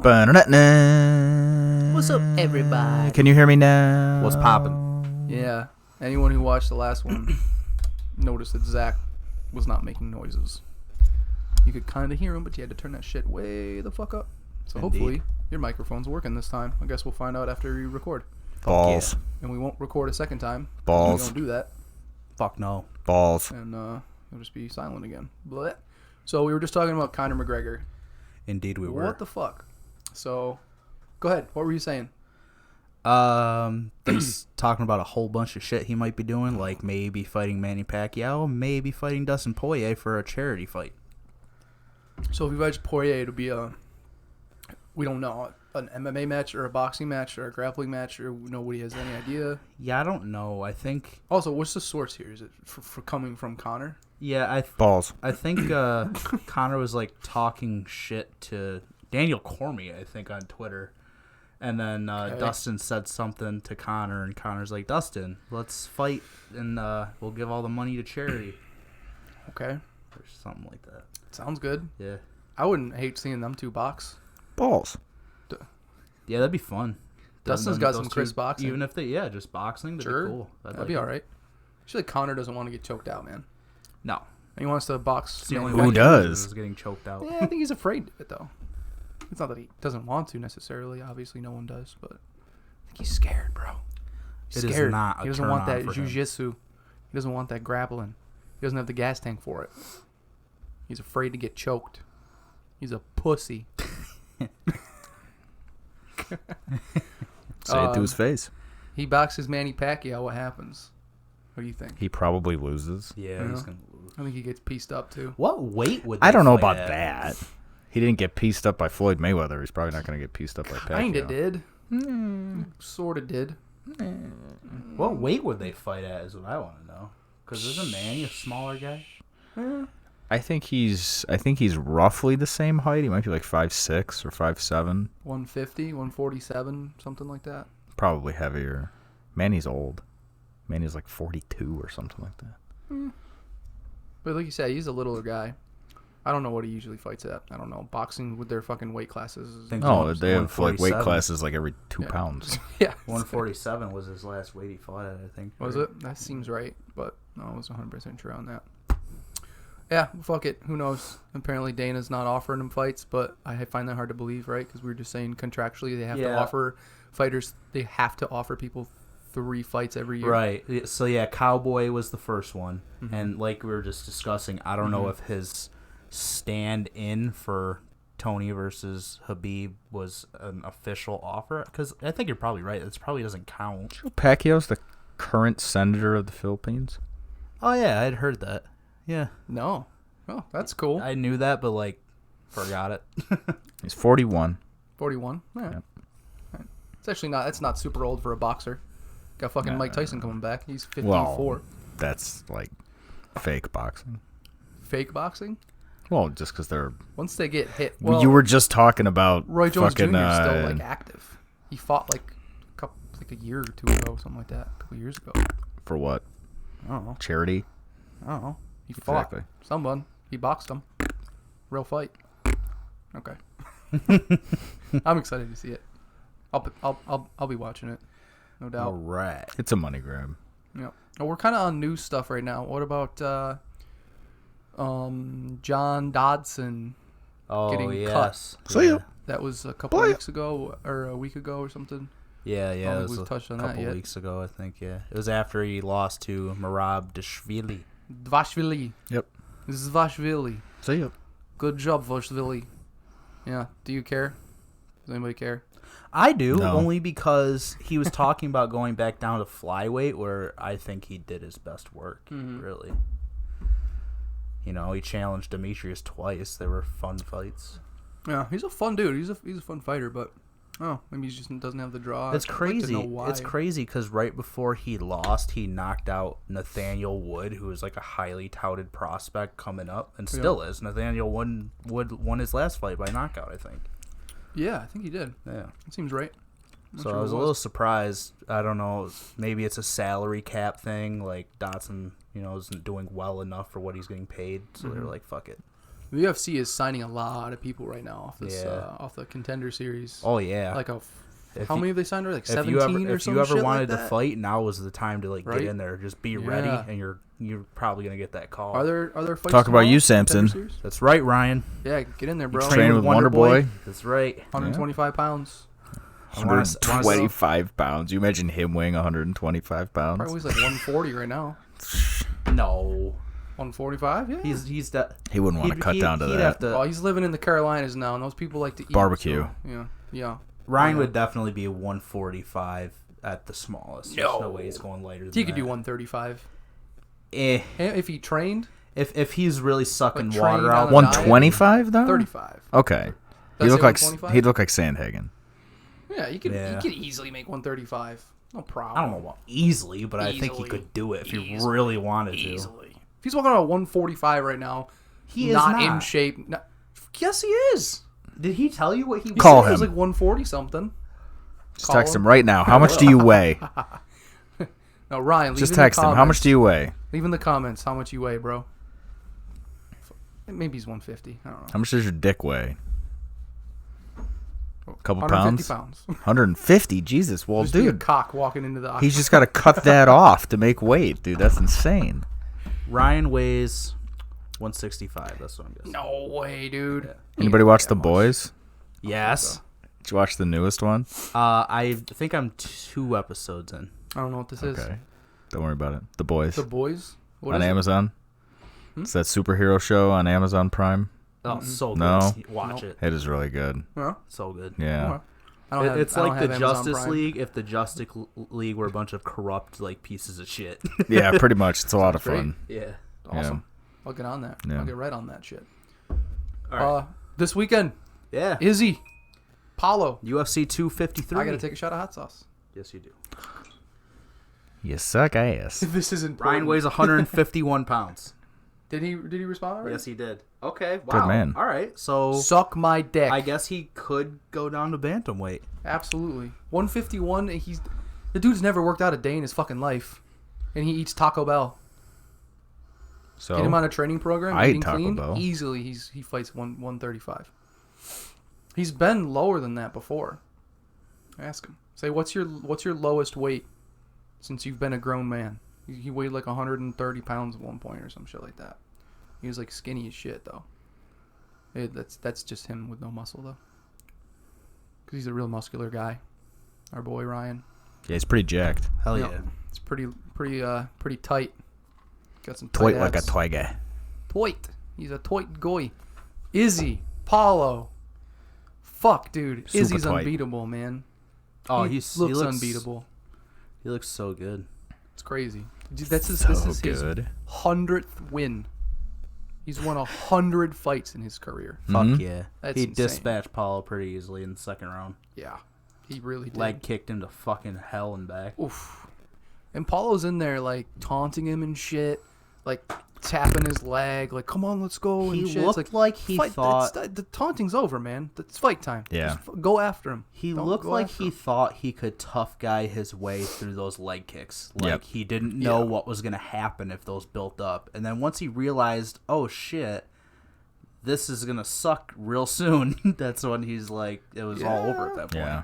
Ba-na-na-na. What's up, everybody? Can you hear me now? What's poppin'? Yeah. Anyone who watched the last one noticed that Zach was not making noises. You could kind of hear him, but you had to turn that shit way the fuck up. So Indeed. hopefully your microphone's working this time. I guess we'll find out after you record. Balls. And we won't record a second time. Balls. We don't do that. Fuck no. Balls. And it'll just be silent again. Blech. So we were just talking about Conor McGregor. Indeed we were. What the fuck? So, go ahead. What were you saying? He's talking about a whole bunch of shit he might be doing, like maybe fighting Manny Pacquiao, maybe fighting Dustin Poirier for a charity fight. So if he fights Poirier, it'll be we don't know, an MMA match or a boxing match or a grappling match, or nobody has any idea. Yeah, I don't know. I think. Also, what's the source here? Is it for coming from Conor? Yeah, Balls. I think Conor was like talking shit to Daniel Cormier, I think, on Twitter. And then Dustin said something to Conor, and Conor's like, Dustin, let's fight, and we'll give all the money to charity. Okay. Or something like that. Sounds good. Yeah. I wouldn't hate seeing them two box. Balls. Yeah, that'd be fun. Dustin's got some crisp two, boxing. Even if just boxing, that'd Sure. be cool. That'd be all right. I feel like Conor doesn't want to get choked out, man. No. He wants to box. It's the only Who one he does? is getting choked out. Yeah, I think he's afraid of it, though. It's not that he doesn't want to necessarily. Obviously, no one does, but I think he's scared, bro. He's It is scared. not a He doesn't want turn that on for him. jujitsu. He doesn't want that grappling. He doesn't have the gas tank for it. He's afraid to get choked. He's a pussy. Say it to his face. He boxes Manny Pacquiao. What happens? What do you think? He probably loses. Yeah, Yeah. he's gonna lose. I think he gets pieced up too. What weight would I they don't know fight about at? that. He didn't get pieced up by Floyd Mayweather. He's probably not going to get pieced up by Pacquiao. Kinda did. Sorta did. What weight would they fight at is what I want to know. Because isn't Manny a smaller guy? I think he's roughly the same height. He might be like 5'6" or 5'7". 150, 147, something like that. Probably heavier. Manny's old. Manny's like 42 or something like that. But like you said, he's a littler guy. I don't know what he usually fights at. I don't know. Boxing with their fucking weight classes. Think Oh, they have like weight 147. classes like every 2 Yeah. pounds. Yeah. 147 was his last weight he fought at, I think. Was it? That seems right, but no, I was 100% sure on that. Yeah, fuck it. Who knows? Apparently Dana's not offering him fights, but I find that hard to believe, right? Because we were just saying contractually they have to Yeah. offer fighters, they have to offer people 3 fights every year. Right. So, yeah, Cowboy was the first one. Mm-hmm. And like we were just discussing, I don't know if his stand-in for Tony versus Habib was an official offer. Because I think you're probably right. This probably doesn't count. Pacquiao's the current senator of the Philippines. Oh, yeah, I'd heard that. Yeah. No. Oh, that's cool. I knew that, but, like, forgot it. He's 41. 41. Yeah. Yep. Right. It's actually not. That's not super old for a boxer. Got fucking Mike Tyson coming back. He's 54. Well, that's like fake boxing. Fake boxing. Well, just because they're. Once they get hit. Well, you were just talking about Roy Jones fucking, Jr. is still like active. He fought like a year or 2 ago, something like that. A couple years ago. for what? I don't know. Charity. I don't know. He fought Exactly. someone. He boxed him. Real fight. Okay. I'm excited to see it. I'll be watching it, no doubt. All right. It's a money grab. Yeah. Well, we're kind of on news stuff right now. What about John Dodson? Oh, Getting yes. cut. See ya. That was a couple weeks ago or a week ago or something. Yeah, I it don't was think a we've touched on that couple yet. weeks ago, I think, yeah. It was after he lost to Merab Dashvili. Dvashvili. Yep. Zvashvili. See ya. Good job, Vashvili. Yeah. Do you care? Does anybody care? I do, No. only because he was talking about going back down to flyweight, where I think he did his best work, really. You know, he challenged Demetrius twice. They were fun fights. Yeah, he's a fun dude. He's a fun fighter, but maybe he just doesn't have the draw. It's I'd like to crazy. know why. It's crazy because right before he lost, he knocked out Nathaniel Wood, who was like a highly touted prospect coming up, and still is. Nathaniel Wood won his last fight by knockout, I think. Yeah, I think he did. Yeah. It seems right. Not So sure I who was it a little surprised. I don't know. Maybe it's a salary cap thing. Like Dotson, isn't doing well enough for what he's getting paid. So they're like, fuck it. The UFC is signing a lot of people right now off this Yeah. off the Contender Series. Oh yeah. Like If how you- many have they signed already? Like if 17 you or ever, if some you ever shit wanted like to that? fight, now was the time to like Right? get in there. Just be Yeah. ready, and you're probably gonna get that call. Are there fights Talk about tomorrow? you, Contender Samson. Series? That's right, Ryan. Yeah, get in there, bro. Train with Wonder Boy. That's right. 125 pounds. 125 pounds. You imagine him weighing 125 pounds? Probably weighs like 140 right now. No, 145, yeah. he's that. He wouldn't want to cut down to he'd that. have to- Well, he's living in the Carolinas now, and those people like to eat. Barbecue. So, yeah. Ryan Yeah. would definitely be 145 at the smallest. There's no way he's going lighter than He could that. do 135. Eh. If he trained, If he's really sucking Like water trained out. on a 125 though. 35. Okay. He Does look say like 125? he'd look like Sandhagen. Yeah, you could Yeah. easily make 135. No problem. I don't know about easily, but I think he Easily. could do it if he Easily. really wanted to. Easily. If he's walking around 145 right now, He is not in not. shape. Yes, he is. Did he tell you what he? Call He was him. like 140 something. Just Call text him. him right now. How much do you weigh? No, Ryan, leave Just in the text him. How much comments- do you weigh? Leave in the comments how much you weigh, bro. Maybe he's 150. I don't know. How much does your dick weigh? Couple 150 pounds? pounds. 150? Jesus. Well, Just be a dude, cock walking into the he's just got to cut that off to make weight, dude. That's insane. Ryan weighs 165. That's what I'm guessing. No way, dude. Yeah. Anybody watch The Boys? Yes. Did you watch the newest one? I think I'm 2 episodes in. I don't know what this is. Okay. Don't worry about it. The Boys. The Boys? What On is it? Amazon. It's that superhero show on Amazon Prime. Oh, so good. No. Watch Nope. it. It is really good. Huh? So good. Yeah. Okay. I don't have, It's I don't like the have Amazon Justice Prime. League if the Justice League were a bunch of corrupt like pieces of shit. Yeah, pretty much. It's a lot of Great. fun. yeah. Awesome. I'll get on that. Yeah. I'll get right on that shit. All right. This weekend, Yeah. Izzy, Paulo. UFC 253. I got to take a shot of hot sauce. Yes, you do. You suck ass. This is important. Ryan weighs 151 pounds. Did he respond already? Yes, he did. Okay. Wow. man. All right. So Suck my dick. I guess he could go down to bantamweight. Absolutely. 151. And the dude's never worked out a day in his fucking life, and he eats Taco Bell. So Get him on a training program. I eat eating Taco clean, Bell. Easily, he fights 135. He's been lower than that before. Ask him. Say, what's your lowest weight since you've been a grown man? He weighed like 130 pounds at one point or some shit like that. He was like skinny as shit though. That's just him with no muscle though. Cause he's a real muscular guy. Our boy Ryan. yeah, he's pretty jacked. Hell Yep. yeah. It's pretty tight. Got some tight Toit like a abs. toy guy. Toit. He's a toit goy. Izzy, Paulo. Fuck, dude. Super Izzy's toit. unbeatable, man. Oh, he he looks looks unbeatable. He looks so good. It's crazy. Dude, this is So his good. 100th win. He's won 100 fights in his career. Fuck yeah. That's he insane. dispatched Paulo pretty easily in the second round. Yeah, he really did. Leg kicked him to fucking hell and back. Oof. And Paulo's in there like taunting him and shit, like tapping his leg, like "Come on, let's go." And He shit. looked It's like he fight, thought- the taunting's over, man. It's fight time. Yeah. Just go after him. He Don't looked go like after he him. thought he could tough guy his way through those leg kicks. Like Yep. he didn't know Yeah. what was going to happen if those built up. And then once he realized, oh shit, this is going to suck real soon, that's when he's like, it was all over at that point. Yeah.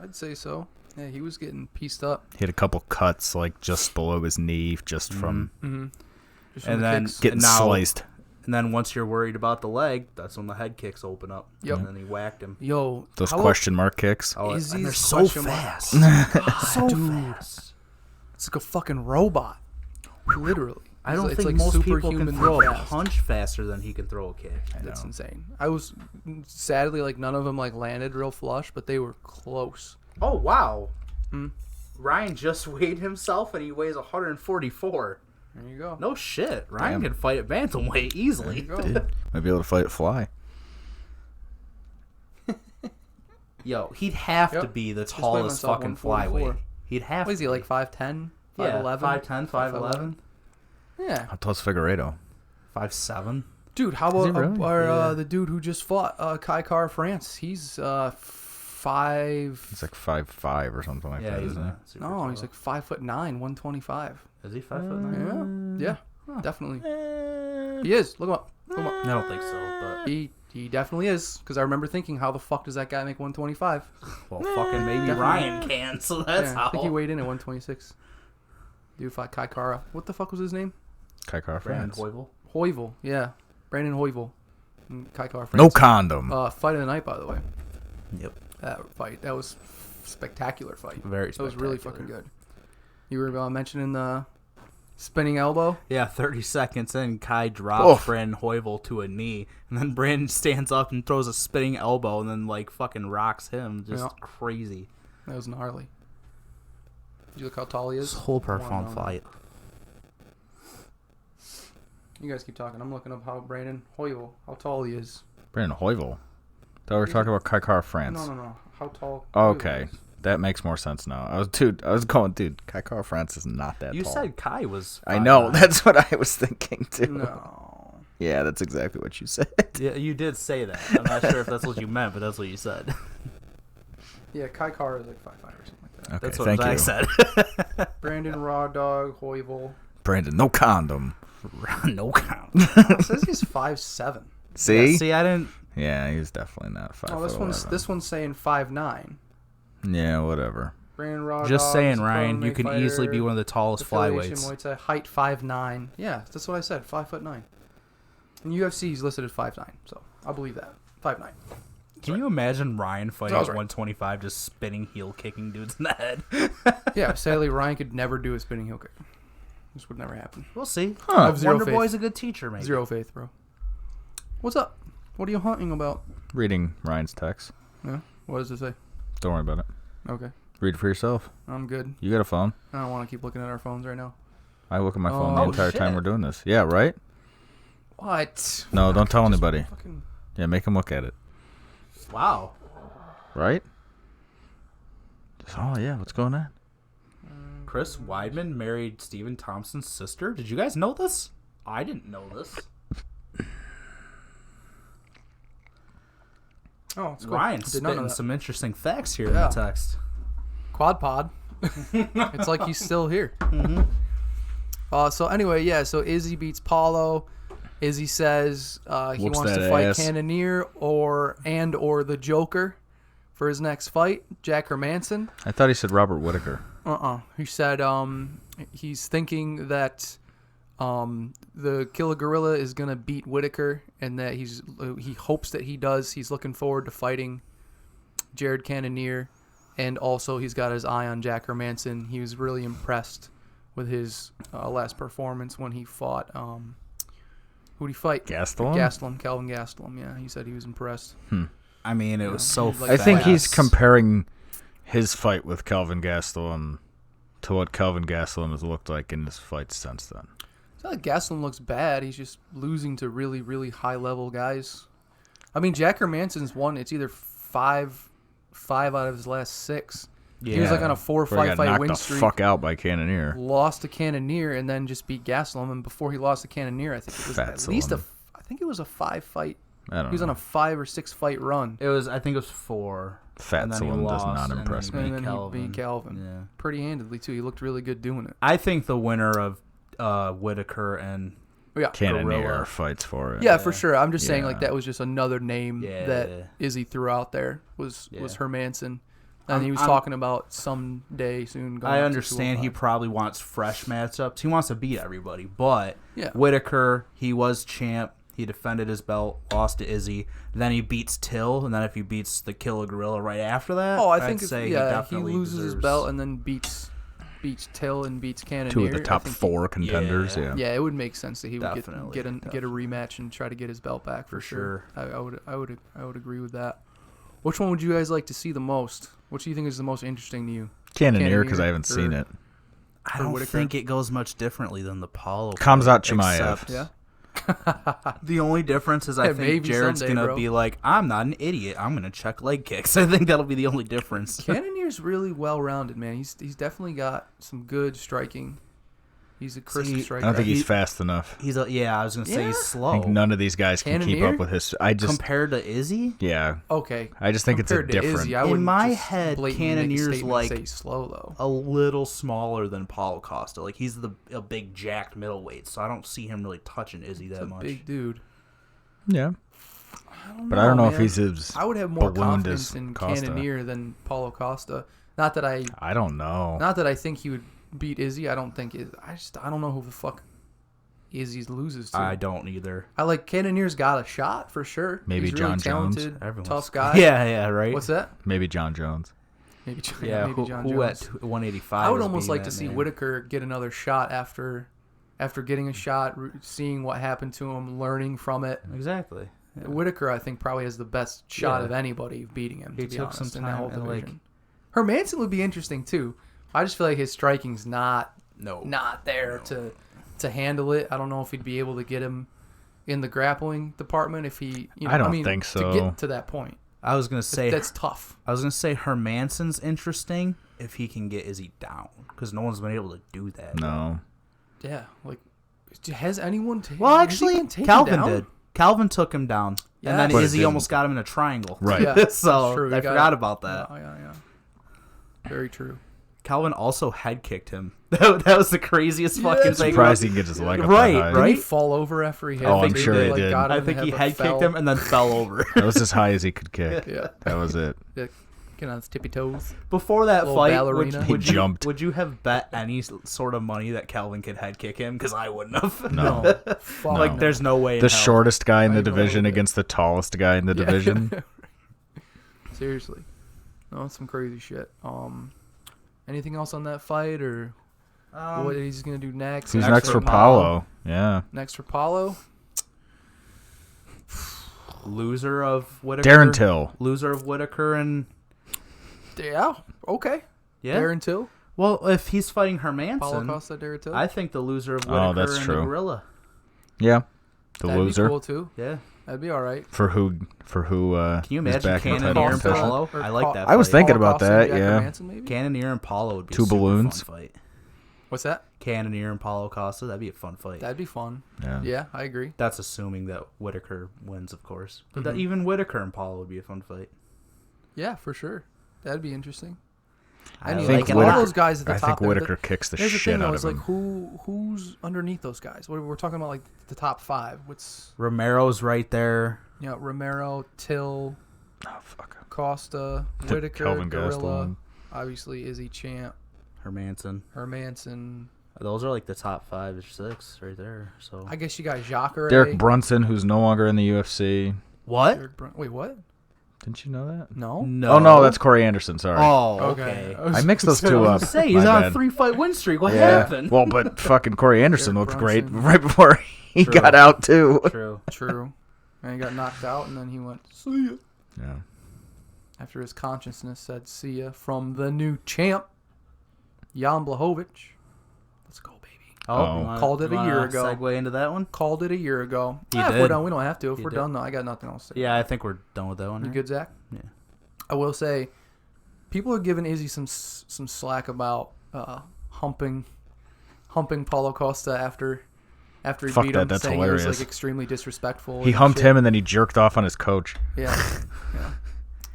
I'd say so. Yeah, he was getting pieced up. He had a couple cuts like just below his knee just from Just from And the then kicks. getting now- sliced. And then once you're worried about the leg, that's when the head kicks open up. Yep. And then he whacked him. Yo, Those how question mark kicks. Oh, Izzy's and they're so question mark. fast. so Dude. fast. It's like a fucking robot. Literally. I don't It's think like most people can superhuman throw a fast. punch faster than he can throw a kick. That's insane. I was sadly like none of them like landed real flush, but they were close. Oh, wow. Hmm. Ryan just weighed himself and he weighs 144. There you go. No shit. Ryan Damn. can fight at bantamweight easily. There you go. Dude, might be able to fight a fly. Yo, he'd have to Yep. be the weighed tallest myself fucking 144. flyweight. He'd have What is to he be. like 5'10", 5'11"? 5'10", 5'11", Yeah. How tall's Figueredo? 5'7". Dude, how Is he about really? Yeah. the dude who just fought Kai Car France? He's five. He's like 5'5" or something like Yeah, that, he's isn't he? not super No, tall. he's like 5'9", 125. Is he 5'9"? Yeah, yeah, definitely. He is. Look him up. Look him up. I don't think so, but He definitely is. Because I remember thinking, how the fuck does that guy make 125? well, fucking maybe Definitely. Ryan can. So that's how. I think he weighed in at 126. Dude fought Kai Kara. What the fuck was his name? Kai Car Brandon France. Hoivel. Hoivel. Yeah. Brandon Hoivel. And Kai Kara. No condom. Fight of the night, by the way. Yep. That fight. That was spectacular fight. Very. That was really spectacular. fucking good. You were mentioning the spinning elbow. Yeah, 30 seconds in, Kai drops Oof. Brandon Hoivel to a knee, and then Brandon stands up and throws a spinning elbow, and then like fucking rocks him, just Yeah. crazy. That was gnarly. Did you look how tall he is? This whole Come on, fun no, no. fight. You guys keep talking. I'm looking up how Brandon Hoivel, how tall he is. Brandon Hoivel. Thought we were talking about Kai Car France. No. How tall? Okay. Hoivel is. That makes more sense now. I was going, dude, Kai Car France is not that You tall. said Kai was. I know. 5'9". That's what I was thinking, too. No. Yeah, that's exactly what you said. Yeah, you did say that. I'm not sure if that's what you meant, but that's what you said. Yeah, Kai Kara is like 5'5" or something like that. Okay, That's what thank I you. said. Brandon Raw Dog Hoivel. Brandon, no condom. No count. It says he's 5'7". See? Yeah, see, I didn't. Yeah, he's definitely not 5'11". Oh, this one's saying 5'9". Yeah, whatever. Brandon Raw Just Dog saying, is a Ryan, pro you can MMA easily be fighter. one of the tallest Affiliation flyweights. Muay Thai, height 5'9". Yeah, that's what I said. 5'9". In UFC, he's listed at 5'9", so I'll believe that. 5'9". Can you imagine Ryan fighting I at was right. 125, just spinning, heel kicking dudes in the head? Yeah, sadly, Ryan could never do a spinning heel kick. This would never happen. We'll see. Huh. I have zero Wonder faith. Boy's a good teacher, maybe. Zero faith, bro. What's up? What are you hunting about? Reading Ryan's text. Yeah. What does it say? Don't worry about it. Okay. Read it for yourself. I'm good. You got a phone. I don't want to keep looking at our phones right now. I look at my phone the Oh, entire time shit. we're doing this. Yeah, right? What? No, don't tell anybody. Fucking... Yeah, make him look at it. Wow. Right? Oh, yeah. What's going on? Chris Weidman married Stephen Thompson's sister. Did you guys know this? I didn't know this. Oh, it's cool. Ryan's Did not know spitting that. some interesting facts here in Yeah. the text. Quad pod. It's like he's still here. So anyway, yeah. So Izzy beats Paulo. Izzy says he Whoops wants that to fight ass. Cannonier or the Joker for his next fight, Jack Hermanson. I thought he said Robert Whitaker. He said he's thinking that the Killer Gorilla is gonna beat Whitaker, and that he hopes that he does. He's looking forward to fighting Jared Cannonier, and also he's got his eye on Jack Hermanson. He was really impressed with his last performance when he fought. Who'd he fight? Gastelum? Calvin Gastelum. Yeah, he said he was impressed. I mean, it was so Like, I think he's fast. comparing his fight with Calvin Gastelum to what Calvin Gastelum has looked like in his fights since then. It's not like Gastelum looks bad. He's just losing to really, really high-level guys. I mean, Jack Hermanson's won. It's either five out of his last 6. He was like on a 4 or Before he 5 got fight knocked win the streak. fuck out by Cannonier. Lost to Cannonier and then just beat Gastelum. And before he lost to Cannonier, I think it was Fat at least Solomon. I think it was a 5 fight. I don't He was know. on a 5 or 6 fight run. It was. I think it was 4. Fat and then he Solomon does lost, not and impress then me. he And then he beat Calvin. Yeah. Pretty handedly, too. He looked really good doing it. I think the winner of Whitaker and Yeah. Cannonier Gorilla. fights for it. Yeah, for sure. I'm just saying, like, Yeah. that was just another name Yeah. that Izzy threw out there was Yeah. Hermanson. And he was I'm- talking about someday soon going I up to understand he 205. probably wants fresh matchups. He wants to beat everybody, but Yeah. Whitaker, he was champ. He defended his belt, lost to Izzy. Then he beats Till, and then if he beats the Killer Gorilla right after that, Oh, I I'd think say he definitely loses his deserves- belt and then beats Till and beats Cannonier. 2 of the I top think 4 contenders. Yeah. Yeah. Yeah, it would make sense that he would Definitely, get a rematch and try to get his belt back for sure. I would agree with that. Which one would you guys like to see the most? Which do you think is the most interesting to you? Cannonier, because I Cannonier haven't seen or- it. I or don't Whitaker? think it goes much differently than the Paulo. Khamzat fight, Chimaev. except Yeah. The only difference is I Yeah, think maybe Jared's someday, gonna bro. be like, I'm not an idiot. I'm gonna check leg kicks. I think that'll be the only difference. Cannonier's really well rounded, man. He's definitely got some good striking. He's a crisp See, striker. I don't think he's fast enough. I was gonna say he's I slow. think none of these guys can keep Cannonier? up with his. Compared to Izzy. Yeah. Okay. I just think it's a Compared to different. Izzy, I In wouldn't my just head, blatantly make a Cannonier's statement like and say slow though. a little smaller than Paulo Costa. Like he's a big jacked middleweight, so I don't see him really touching Izzy He's that a much. big dude. Yeah. I I don't know if man. he's as. I would have more ballooned confidence as in Costa. Cannonier than Paulo Costa. Not that I don't know. Not that I think he would beat Izzy. I don't know who the fuck Izzy loses to. I don't either. I like Cannonier's got a shot for sure. Maybe He's really John Jones. talented, Everyone's- tough guy. Yeah, right. What's that? Maybe John Jones. Maybe Yeah, maybe John who Jones. at 185? I would is almost beating like that to see man? Whitaker get another shot after getting a shot, seeing what happened to him, learning from it. Exactly. Yeah. Whitaker, I think, probably has the best shot Yeah. of anybody beating him. He To be took some honest, in that whole time and, like- division. Hermanson would be interesting too. I just feel like his striking's not there to handle it. I don't know if he'd be able to get him in the grappling department if he. I don't think so. To get to that point, I was gonna say that's tough. I was gonna say Hermanson's interesting if he can get Izzy down because no one's been able to do that. No. Yeah, like has anyone taken? Well, has he actually, been taken Calvin down? did. Calvin took him down, Yeah, and then but it Izzy didn't. almost got him in a triangle. Right. Yeah, that's so true. I You got forgot it. about that. Yeah. Very true. Calvin also head kicked him. That was the craziest fucking that's thing. Surprised he can get his leg up Right, that high. right. Did he fall over after he hit? Oh, I'm him? sure he Like, did. got him I in the think he but head fell. kicked him and then fell over. That was as high as he could kick. Yeah, That was it. get on his tippy toes. Before that Little fight, ballerina. He jumped. Would you have bet any sort of money that Calvin could head kick him? Because I wouldn't have. No. Fuck Like, no. there's no way. in The hell. shortest guy in I the know, division yeah. against the tallest guy in the Yeah. division. Seriously, no, it's some crazy shit. Anything else on that fight or what he's gonna do next? Who's next for Paulo? Yeah. Next for Paulo? Loser of Whitaker. Darren Till. Loser of Whitaker and Yeah. Okay. yeah. Darren Till. Well, if he's fighting Paulo Hermanson, Costa. Darren Till. I think the loser of Whitaker Oh, that's and true. the Gorilla. Yeah. The That'd loser. be cool too. Yeah. That'd be all right. For who? Can you is imagine back in the Cannonier title and Costa. contention? Paulo? Or I like that. I was fight. thinking Paulo about Costa and that, Jack yeah. Hermanson, maybe? Cannoneer and Paulo would be Two a super balloons. fun fight. What's that? Cannoneer and Paulo Costa, that'd be a fun fight. That'd be fun. Yeah. Yeah, I agree. That's assuming that Whitaker wins, of course. But Mhm. even Whitaker and Paulo would be a fun fight. Yeah, for sure. That'd be interesting. I I mean, think like all Whitaker- those guys at the I top. think Whitaker kicks the Here's the shit thing, though, out is of like him. who's underneath those guys? We're talking about like the top five. What's Romero's right there. Romero, Till, Oh, fuck. Costa, Whitaker, Kelvin Gorilla, Gastelum. obviously Izzy Champ, Hermanson. Hermanson. Those are like the top 5 or 6 right there. So I guess you got Jacare. Derek Brunson, who's no longer in the UFC. what? Wait, what? Didn't you know that? No. No. Oh, no, that's Corey Anderson. Sorry. Oh, Okay. okay. I mixed those two up. Say he's My on bad. a 3-fight win streak. What Yeah. happened? Well, but fucking Corey Anderson Derek looked great Brunson. right before he True. got out, too. True. True. And he got knocked out, and then he went, see ya. Yeah. After his consciousness said, see ya, from the new champ, Jan Blachowicz. Let's go, baby. Oh. You wanna- Called it you a year wanna ago. Segue into that one? Called it a year ago. He If we're did. done, we don't have to. If He we're did. done, no, I got nothing else to say. Yeah, I think we're done with that one. You right? good, Zach? Yeah. I will say, people are giving Izzy some slack about humping Paulo Costa after he Fuck beat that, him, that's saying it was hilarious. like extremely disrespectful. He and humped shit. him and then he jerked off on his coach. Yeah, yeah,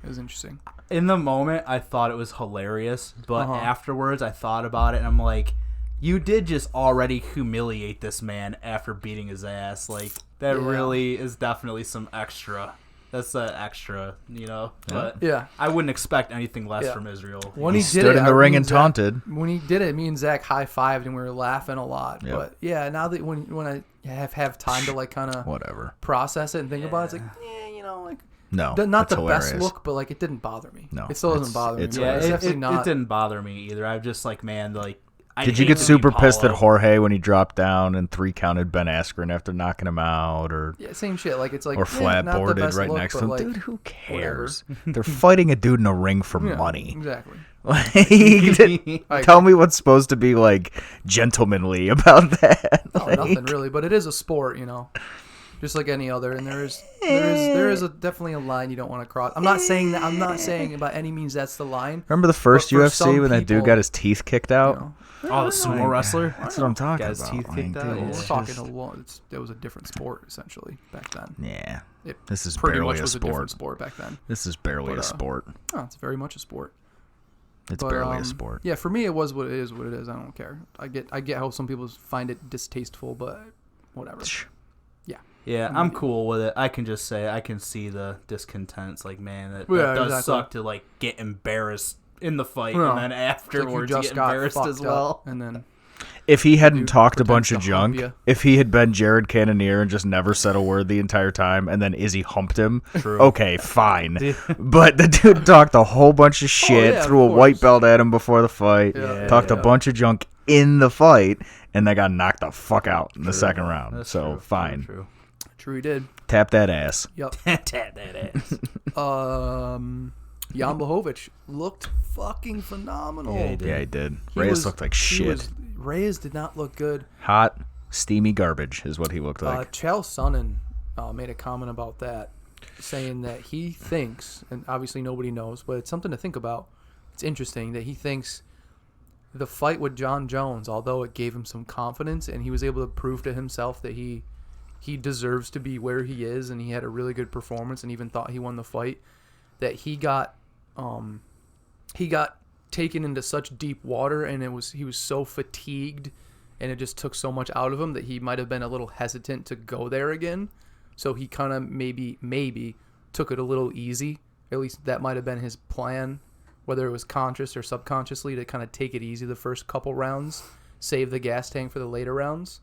it was interesting. In the moment, I thought it was hilarious, but Uh-huh. afterwards, I thought about it, and I'm like, you did just already humiliate this man after beating his ass. Like, that Yeah. really is definitely some extra. That's extra, you know? But Yeah, I wouldn't expect anything less Yeah. from Israel. when He he, did stood it, in the I ring mean, and Zach- taunted. When he did it, me and Zach high fived and we were laughing a lot. Yep. But yeah, now that when I have time to like kind of Whatever. process it and think about it, it's like you know, like No. not that's the best hilarious. look, but like it didn't bother me. No, it still doesn't it's- bother me. it's But Yeah, it's it definitely not. didn't bother me either. I'm just like, man, like, I Did you hate get to super beat pissed at Paulo. Jorge when he dropped down and 3-counted Ben Askren after knocking him out, or Yeah, same shit. Like it's like or not the flat-boarded best right look, next to but, him? like, Dude, who cares? They're fighting a dude in a ring for yeah, money. Exactly. Like, tell me what's supposed to be like gentlemanly about that. Oh, Like, nothing really, but it is a sport, you know. just like any other. And there is definitely a line you don't want to cross. I'm not saying that. I'm not saying by any means that's the line. Remember the first But for UFC some when that dude people, got his teeth kicked out? You know, Oh, the sumo wrestler. That's what I'm talking Got his about. teeth kicked out, dude, yeah. it's we're talking just- a long. It was a different sport essentially back then. Yeah. It This is pretty barely much a was a different sport. sport back then. This is barely But, a sport. Oh, it's very much a sport. It's But, barely a sport. Yeah, for me it was what it is. What it is. I don't care. I get how some people find it distasteful, but whatever. Yeah, I'm cool with it. I can just say I can see the discontent. It's like, man, that Yeah, does exactly. suck to like get embarrassed in the fight Yeah. and then It's like afterwards you you just get got embarrassed fucked as well. up, and then If he hadn't Dude talked a bunch of pretends to hump junk, ya. if he had been Jared Cannonier and just never said a word the entire time, and then Izzy humped him, True. okay, fine. But the dude talked a whole bunch of shit, yeah, of threw a course. white belt at him before the fight, Yeah, talked a yeah. bunch of junk in the fight, and they got knocked the fuck out in the second round. That's So true. fine. True. True, he did. Tap that ass. Yep. Tap that ass. Jan Blachowicz looked fucking phenomenal. Yeah, he did. Yeah, he did. He Reyes was- looked like he shit. was- Reyes did not look good. Hot, steamy garbage is what he looked like. Chael Sonnen made a comment about that, saying that he thinks, and obviously nobody knows, but it's something to think about. It's interesting that he thinks the fight with John Jones, although it gave him some confidence and he was able to prove to himself that he deserves to be where he is, and he had a really good performance and even thought he won the fight, that he got taken into such deep water, and he was so fatigued, and it just took so much out of him that he might have been a little hesitant to go there again. So he kind of maybe took it a little easy. At least that might have been his plan, whether it was conscious or subconsciously, to kind of take it easy the first couple rounds, save the gas tank for the later rounds,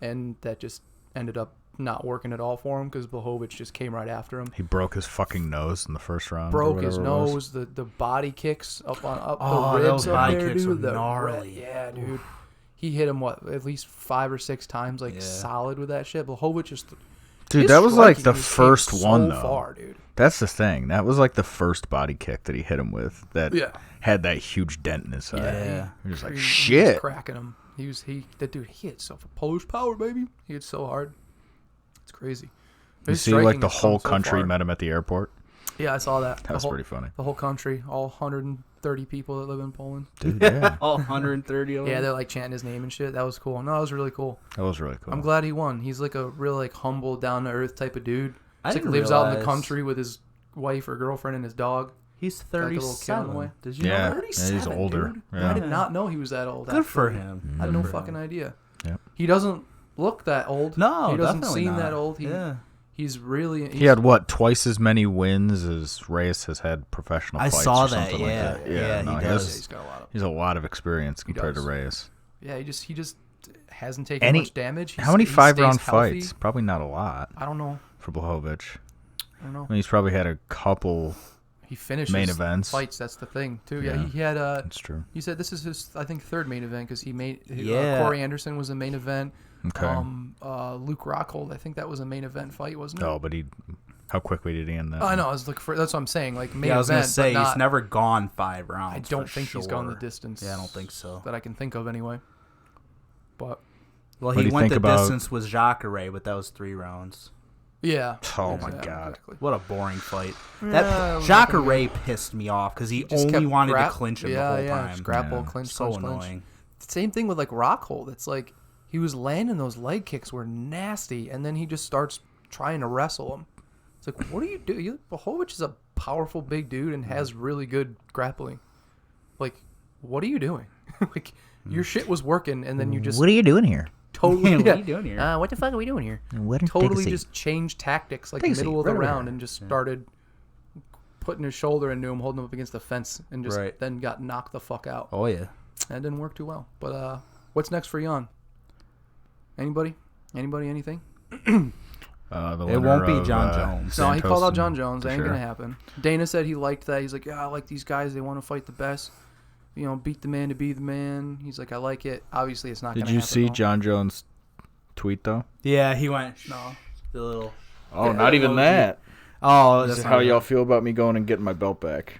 and that just ended up not working at all for him because Blachowicz just came right after him. He broke his fucking nose in the first round. or Broke his whatever it was. nose, the body kicks up Oh, the ribs those up body there, kicks dude. were The gnarly. yeah, dude. He hit him at least 5 or 6 times, like Yeah. solid with that shit. Blachowicz just Dude, his that was like striking the just first came one, so though. far, dude. That's the thing. That was like the first body kick that he hit him with that Yeah. had that huge dent in his side. Yeah. You're just like, He was shit. cracking him. That dude. He hit so Polish power, baby. He hit so hard. It's crazy. You His see, like, striking the has come whole so country far. met him at the airport? Yeah, I saw that. That was pretty funny. The whole country, all 130 people that live in Poland. Dude, yeah. All 130 of them. Yeah, they're like chanting his name and shit. That was cool. No, that was really cool. That was really cool. I'm glad he won. He's like a real like humble, down to earth type of dude. I He's like didn't lives out in the realize- country with his wife or girlfriend and his dog. He's Like a little 37. Callaway. Did you know Yeah. that? Yeah, he's 37, older. dude. Yeah. I did not know he was that old. Good for actually. him. I had Good no for fucking him. idea. Yep. He doesn't look that old. No, he doesn't definitely seem not. that old. Yeah. He's really. He had, what, twice as many wins as Reyes has had professional I fights saw or that, something yeah. like that. Yeah, no, he Yeah, does. he's got a lot of. He's a lot of experience compared to does. Reyes. Yeah, he just hasn't taken much damage. How many He 5-round stays healthy. fights? Probably not a lot I don't know. for Blachowicz. I don't know. I mean, he's probably had a couple. He finishes Main events. fights. That's the thing too. Yeah, Yeah. he had That's true. He said this is his, I think, third main event because he made Yeah. Corey Anderson was a main event. Okay. Luke Rockhold, I think that was a main event fight, wasn't it? Oh, but how quickly did he end that? I know. I was looking for. That's what I'm saying. Like main Yeah, I was event, gonna say but not, he's never gone 5 rounds. I don't for think he's gone the sure. distance. Yeah, I don't think so. That I can think of anyway. But Well, What do he you went think the about- distance with Jacare, but that was 3 rounds. yeah. Oh my Yeah, God. exactly. What a boring fight. Yeah, That it was Jacare pissed me off because he just only kept wanted to grap- clinch him yeah, the whole yeah, time. just grapple, Yeah. clinch, So clinch, clinch. annoying. Same thing with like Rockhold. It's like he was landing those leg kicks were nasty, and then he just starts trying to wrestle him. It's like, what do you do? Blachowicz is a powerful big dude and has really good grappling. Like, what are you doing? Like, your shit was working, and then you just What are you doing here? totally. What are you doing here? What the fuck are we doing here? What Totally just changed tactics, like Take a seat, middle of the right over round, here. and just started putting his shoulder into him, holding him up against the fence, and just Right. then got knocked the fuck out. Oh yeah. That didn't work too well. But what's next for Jan? Anybody? Anything? It won't be John Jones. No, he Santos called out and John Jones. That ain't Fisher. gonna happen. Dana said he liked that. He's like, yeah, I like these guys. They want to fight the best. You know, beat the man to be the man. He's like, I like it. Obviously, it's not Did gonna you happen. see though. John Jones' tweet though? Yeah, he went. No. The little. Oh, not even that. Oh, This that's is how not y'all good. feel about me going and getting my belt back.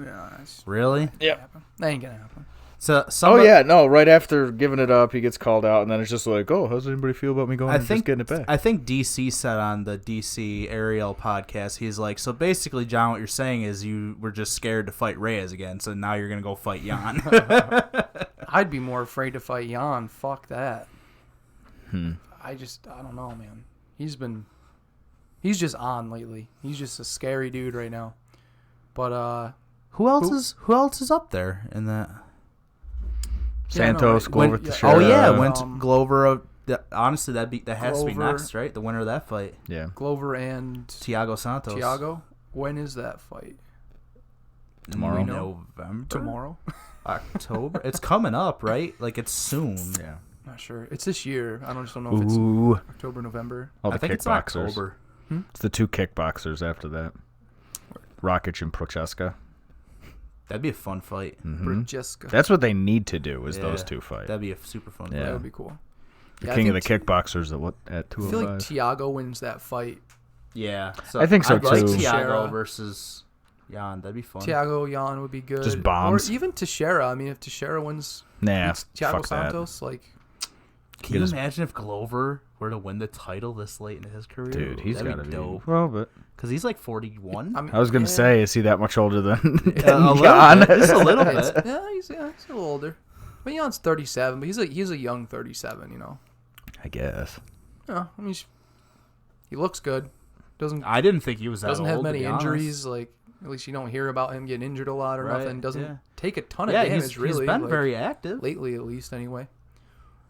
Yeah, that's Really? that ain't gonna happen. So Oh yeah, no. Right after giving it up, he gets called out, and then it's just like, oh, how's anybody feel about me going and just getting it back? I think DC said on the DC Ariel podcast, he's like, so basically, John, what you're saying is you were just scared to fight Reyes again, so now you're gonna go fight Jan. I'd be more afraid to fight Jan. Fuck that. I don't know, man. He's just on lately. He's just a scary dude right now. But who else is up there in that? Santos, Glover, yeah. Teixeira. Oh yeah, went Glover. Honestly, that has to be Glover. next, right? The winner of that fight. Yeah. Glover and Thiago Santos. Thiago. When is that fight? Tomorrow. November. Tomorrow? October. It's coming up, right? Like it's soon. Yeah. Not sure. It's this year. I just don't know if Ooh. it's October, November. All the I think it's kickboxers. October. It's the 2 kickboxers after that. Rakic and Prochaska. That'd be a fun fight. Jessica. That's what they need to do is those 2 fight. That'd be a super fun Yeah. fight. That would be cool. The Yeah, king of I the think kickboxers at I feel like 205. Thiago wins that fight. Yeah. So I think so, I'd like too. Thiago Teixeira. versus Jan. That'd be fun. Thiago, Jan would be good. Just bombs. Or even Teixeira. I mean, if Teixeira wins Nah, Thiago fuck Santos, like, Can you imagine if Glover were to win the title this late in his career? that. Dude, he's That'd got to be dope. well, but Because he's like 41. I mean, I was gonna yeah. say, is he that much older than a little Jan? bit, just a little bit. He's a little older. I mean, Jan's 37, but he's a young 37. You know. I guess. Yeah, I mean, he looks good. Doesn't I didn't think he was that doesn't old, have many to be honest. injuries. Like, at least you don't hear about him getting injured a lot or Right, nothing. Doesn't yeah. take a ton of Yeah, damage. he's really, been like, very active. lately, at least anyway.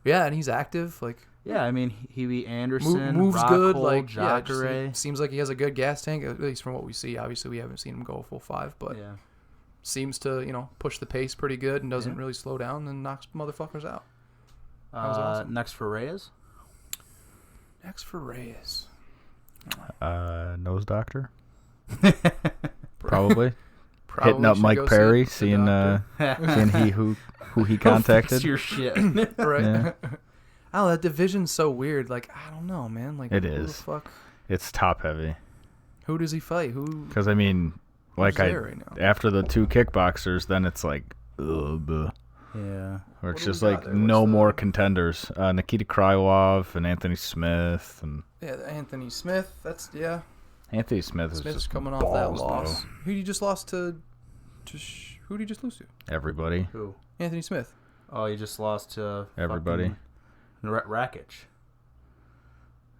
Yeah, and he's active. Like, Yeah, I mean, he beat Anderson, moves good. Rockhold, Like, yeah, Jacare. seems like he has a good gas tank. At least from what we see. Obviously, we haven't seen him go full 5, but Yeah. seems to push the pace pretty good and doesn't really slow down and knocks motherfuckers out. was awesome. Next for Reyes. Next for Reyes. Nose doctor. Probably. Probably Hitting up should Mike go Perry, see the seeing who he contacted. Fix your shit. doctor. Right. Yeah. Oh, that division's so weird. Like, I don't know, man. Like, It who is. the fuck? It's top heavy. Who does he fight? Who? Because I mean, like Who's there right now? after the 2 kickboxers, then it's like, ugh. Yeah. Or it's What do just we got like there? no What's the- more contenders. Nikita Krylov and Anthony Smith and Yeah, Anthony Smith. That's Anthony Smith is Smith's just coming off balls, that loss. though. Who did you just lost to? Who did you just lose to? Everybody. Who? Anthony Smith. Oh, you just lost to Everybody. Rakic.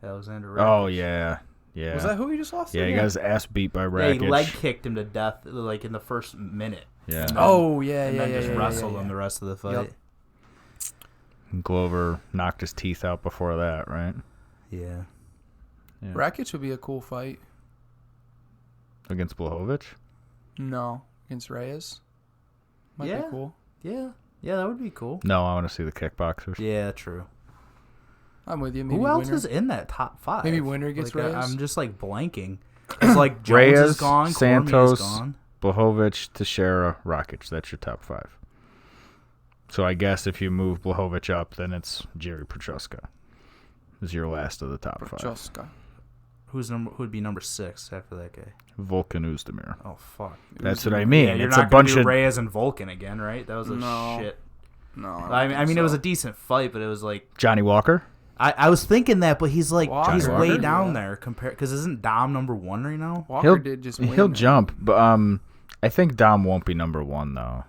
Alexander Rakic. Oh yeah, yeah. Was that who he just lost to? Yeah, he got his ass beat by Yeah, Rakic. he leg kicked him to death like in the first minute. Yeah. Oh yeah, And yeah, then yeah. just yeah, wrestled yeah, him yeah. the rest of the fight. Yep. Glover knocked his teeth out before that, right? Yeah. Yeah. Rakic would be a cool fight. Against Blachowicz. No, against Reyes. Might Yeah. be cool. Yeah. Yeah, that would be cool. No, I want to see the kickboxers. Yeah, true. I'm with you. Maybe Who else winner. is in that top 5? Maybe winner gets like, Reyes? I'm just like blanking. It's like Jones Reyes, is gone, Santos, Cormier's gone. Blachowicz, Teixeira, Rakic. That's your top 5. So I guess if you move Blachowicz up, then it's Jerry Prochaska. Is your last of the top 5. Prochaska. Who'd be number 6 after that guy? Volkan Oezdemir. Oh fuck. That's what I mean. Yeah, you're it's not a bunch gonna do of Reyes and Vulcan again, right? That was a No. shit. No. I mean, it was a decent fight, but it was like Johnny Walker. I was thinking that, but he's like Walker. he's way Walker? down Yeah. there compared because isn't Dom number 1 right now? Walker He'll did just win. he'll man. jump, but I think Dom won't be number 1 though.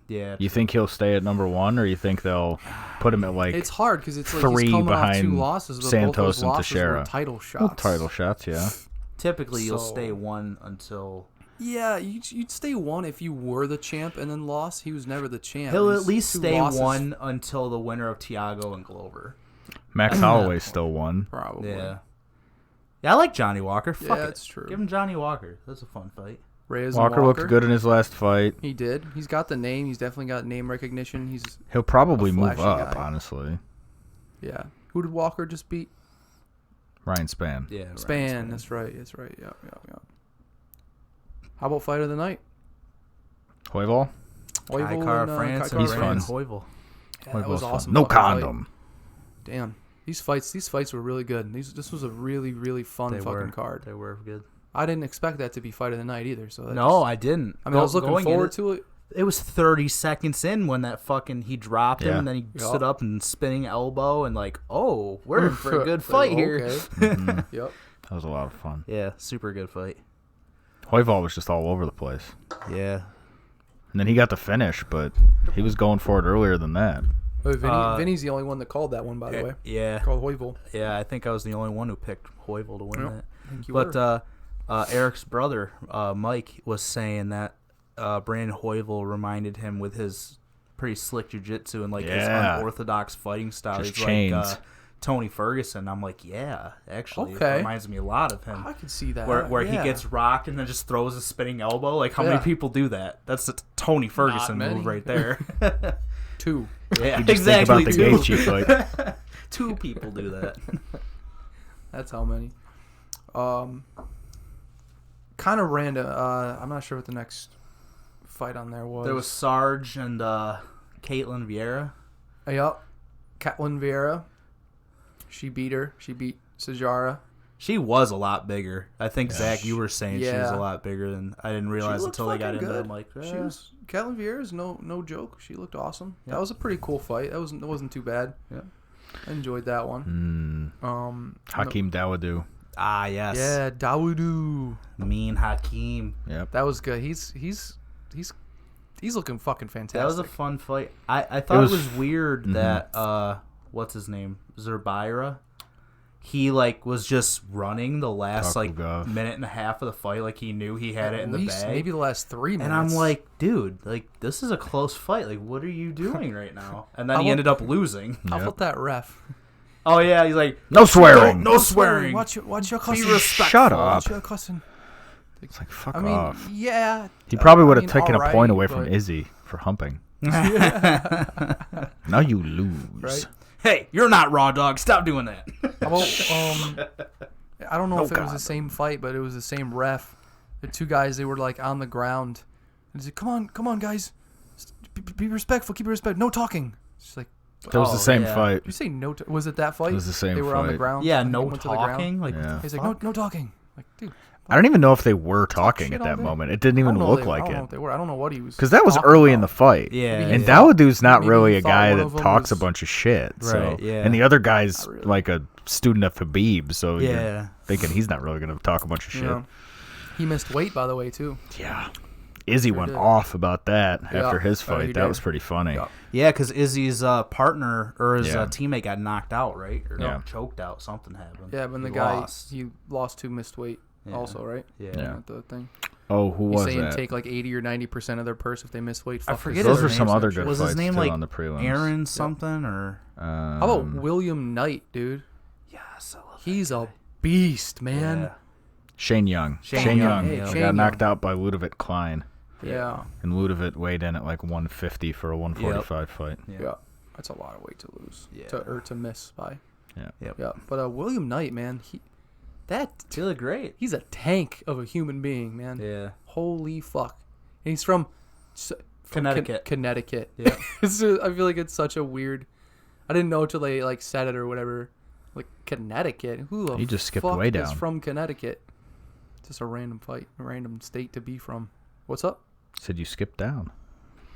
Yeah. You think he'll stay at number 1, or you think they'll put him at like It's hard because it's like 3 he's coming off 2 behind losses, but both Santos those and losses Teixeira? were title shots. well, title shots? Yeah. Typically, you'll So- stay 1 until Yeah, you'd stay 1 if you were the champ and then lost. He was never the champ. he'll He's at least 2 stay losses, 1 until the winner of Tiago and Glover. Max Holloway's still 1. Probably. Yeah. Yeah, I like Johnny Walker. Fuck Yeah, it. that's true. Give him Johnny Walker. That's a fun fight. Reyes and Walker looked good in his last fight. He did. He's got the name. He's definitely got name recognition. He'll probably A move flashy up, guy. honestly. Yeah. Who did Walker just beat? Ryan Spann. Yeah, right, Span. That's right. Yeah. How about fight of the night? Hoival? Oival Car and, France Kai and He's Brandon fun. Hoival. Yeah, that Hoival's was fun. awesome. No fucking fight. condom. Damn. These fights were really good. This was a really, really fun They fucking were. card. They were good. I didn't expect that to be fight of the night either. So that No, I didn't. I mean, I was looking Going in forward it- to it. It was 30 seconds in when that he dropped him, Yeah. and then he Yup. stood up and spinning elbow, and like, oh, we're in for a good fight here. Okay. Mhm. Yep. That was a lot of fun. Yeah, super good fight. Hoival was just all over the place. Yeah. And then he got the finish, but he was going for it earlier than that. But Vinny's the only one that called that one, by the way. Yeah. Called Hoivel. Yeah, I think I was the only one who picked Hoival to win Yep. that. I think you But were. Eric's brother, Mike, was saying that Brandon Hoival reminded him with his pretty slick jiu-jitsu and like his Yeah. unorthodox fighting style. Just He's chains. like Tony Ferguson. I'm like, yeah, actually, Okay. it reminds me a lot of him. I could see that. Where he Yeah. gets rocked and then just throws a spinning elbow. Like, how many Yeah. people do that? That's a Tony Ferguson many. move right there. 2. Yeah, You just exactly. think about the Gaethje fight. 2 people do that. That's how many. Kind of random. I'm not sure what the next fight on there was. There was Sarge and Caitlin Vieira. Yup. Catlin Vieira. She beat her. She beat Sajara. She was a lot bigger. I think, Zach, you were saying she was Yeah. a lot bigger than I didn't realize She looked until they got fucking into it. good. I'm like, She was Catlin Vieira's no joke. She looked awesome. That was a pretty cool fight. It wasn't too bad. Yeah. I enjoyed that one. Hakeem Dawodu. ah, yes. Yeah, Dawodu. Mean Hakeem. Yep. That was good. He's looking fucking fantastic. That was a fun fight. I thought it was- was weird that, what's his name? Zerbira. He, like, was just running the last, Takugov. minute and a half of the fight. Like, he knew he had it in the bag. Maybe the last 3 minutes. And I'm like, dude, like, this is a close fight. Like, what are you doing right now? And then How he about- ended up losing. how Yep. about that ref? Oh, yeah, he's like, No swearing. No swearing. Watch your cussing. respectful. Shut up. Watch your cussing. It's like, fuck I mean, off. yeah. He probably would I have mean, taken a alright, point away from but- Izzy for humping. Now you lose. Right. Hey, you're not Raw Dog. Stop doing that. How about, I don't know No if it was God. the same fight, but it was the same ref. The 2 guys, they were like on the ground. And he's like, come on, guys. Be respectful. Keep your respect. No talking. It's just like, That was Oh, the same yeah. fight. did you say no? Was it that fight? It was the same They were on the fight. ground. Yeah, and they no went to the ground. talking. Like, Yeah. what the He's fuck? like, no talking. Like, dude. I don't even know if they were talking shit at all that day. moment. It didn't I even don't know look they- I like don't know it. if they were. I don't know what he was. Because that was talking early in about. the fight. Yeah. Maybe And he thought- Dawodu's not maybe really he a thought guy one that of 'em talks a was- bunch of shit. So. Right, yeah. And the other guy's Not really. like a student of Habib, so Yeah. you're thinking he's not really going to talk a bunch of shit. Yeah. He missed weight, by the way, too. Yeah. Izzy Sure went did. off about that Yeah. after his Oh, he fight. That did. was pretty funny. Yeah. Yeah, because Izzy's partner or his Yeah. teammate got knocked out, right? Or Yeah. choked out. Something happened. Yeah, when the He guy lost. he lost 2 missed weight Yeah. also, right? Yeah. Yeah. At the thing. Oh, who He's was saying that? take like 80 or 90% of their purse if they miss weight. I Fuck forget this. Those were his some name's other actually. good Was his fights name too like on the prelims. Aaron something or? How about William Knight, dude? Yes, I love He's a beast, man. Yeah. Shane Young. Shane Young. Young, yeah. He Shane got knocked Young. out by Ludovic Klein. Yeah. And Ludovic weighed in at like 150 for a 145 fight. Yeah. That's a lot of weight to lose. Yeah. To miss by. Yeah. Yep. Yeah. But William Knight, man, He looked great. he's a tank of a human being, man. Yeah. Holy fuck. And he's from Connecticut. Connecticut. Yeah. I feel like it's such a weird. I didn't know till they like said it or whatever. Like Connecticut. Who the He just skipped fuck way is down. from Connecticut? Just a random fight, a random state to be from. What's up? Said you skipped down.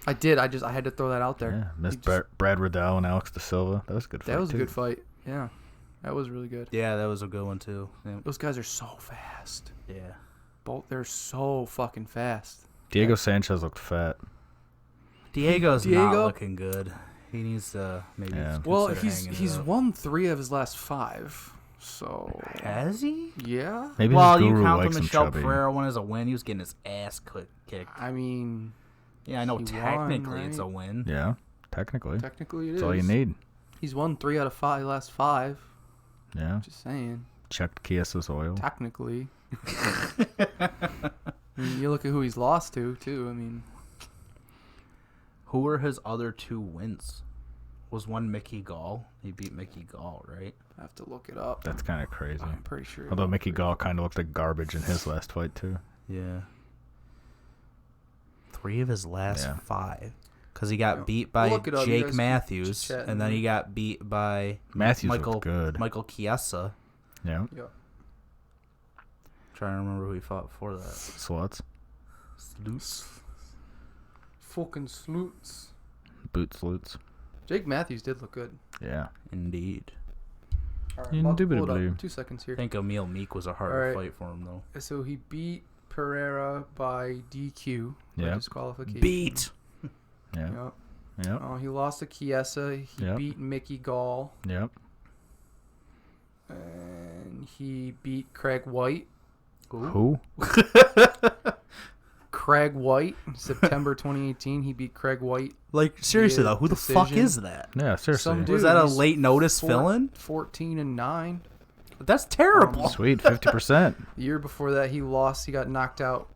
I did. I had to throw that out Yeah. there. Missed He just- Brad Riddell and Alex De Silva. That was a good fight. That was a too. good fight. Yeah. That was really good. Yeah, that was a good one too. Yeah. Those guys are so fast. Yeah. They're so fucking fast. Diego Sanchez looked fat. Diego's not Diego? looking good. He needs to maybe. Yeah. Well, consider hanging it he's up. won 3 of his last 5. So Has he? yeah. Maybe Well, his you guru count the likes him Michelle chubby. Pereira one as a win. He was getting his ass kicked. I mean, Yeah, I know He technically won, it's a win. Yeah. Technically. technically it is. That's all you need. He's won 3 out of 5 last 5. Yeah. Just saying. Checked Chiasa's oil. Technically. I mean, you look at who he's lost to too. I mean, Who were his other 2 wins? Was one Mickey Gall? He beat Mickey Gall, right? I have to look it up. That's kind of crazy. I'm pretty sure. Although Mickey Gall kind of looked like garbage in his last fight too. Yeah. 3 of his last Yeah. 5. Because he got Yeah. beat by We'll look it up. You Jake guys can Matthews, chit-chat and then and- he got beat by Matthews Michael looked good. Michael Chiesa. Yeah. Yeah. Trying to remember who he fought before that. Sluts. fucking sleuths. Boot salutes. Jake Matthews did look good. Yeah. Indeed. All right, I'm about to pull it Indubitably. up. 2 seconds here. I think Emil Meek was a harder All right. fight for him, though. So he beat Pereira by DQ. By Yep. disqualification. Beat. Yeah. Yep. Yep. He lost to Chiesa. He Yep. beat Mickey Gall. Yep. And he beat Craig White. Who? Craig White, September 2018. He beat Craig White. Like, seriously, Yeah, though, who the fuck decision. is that? Yeah, seriously. Some dude. Was that a he's late notice fill-in? 14-9. That's terrible. Sweet, 50%. The year before that, he lost. He got knocked out.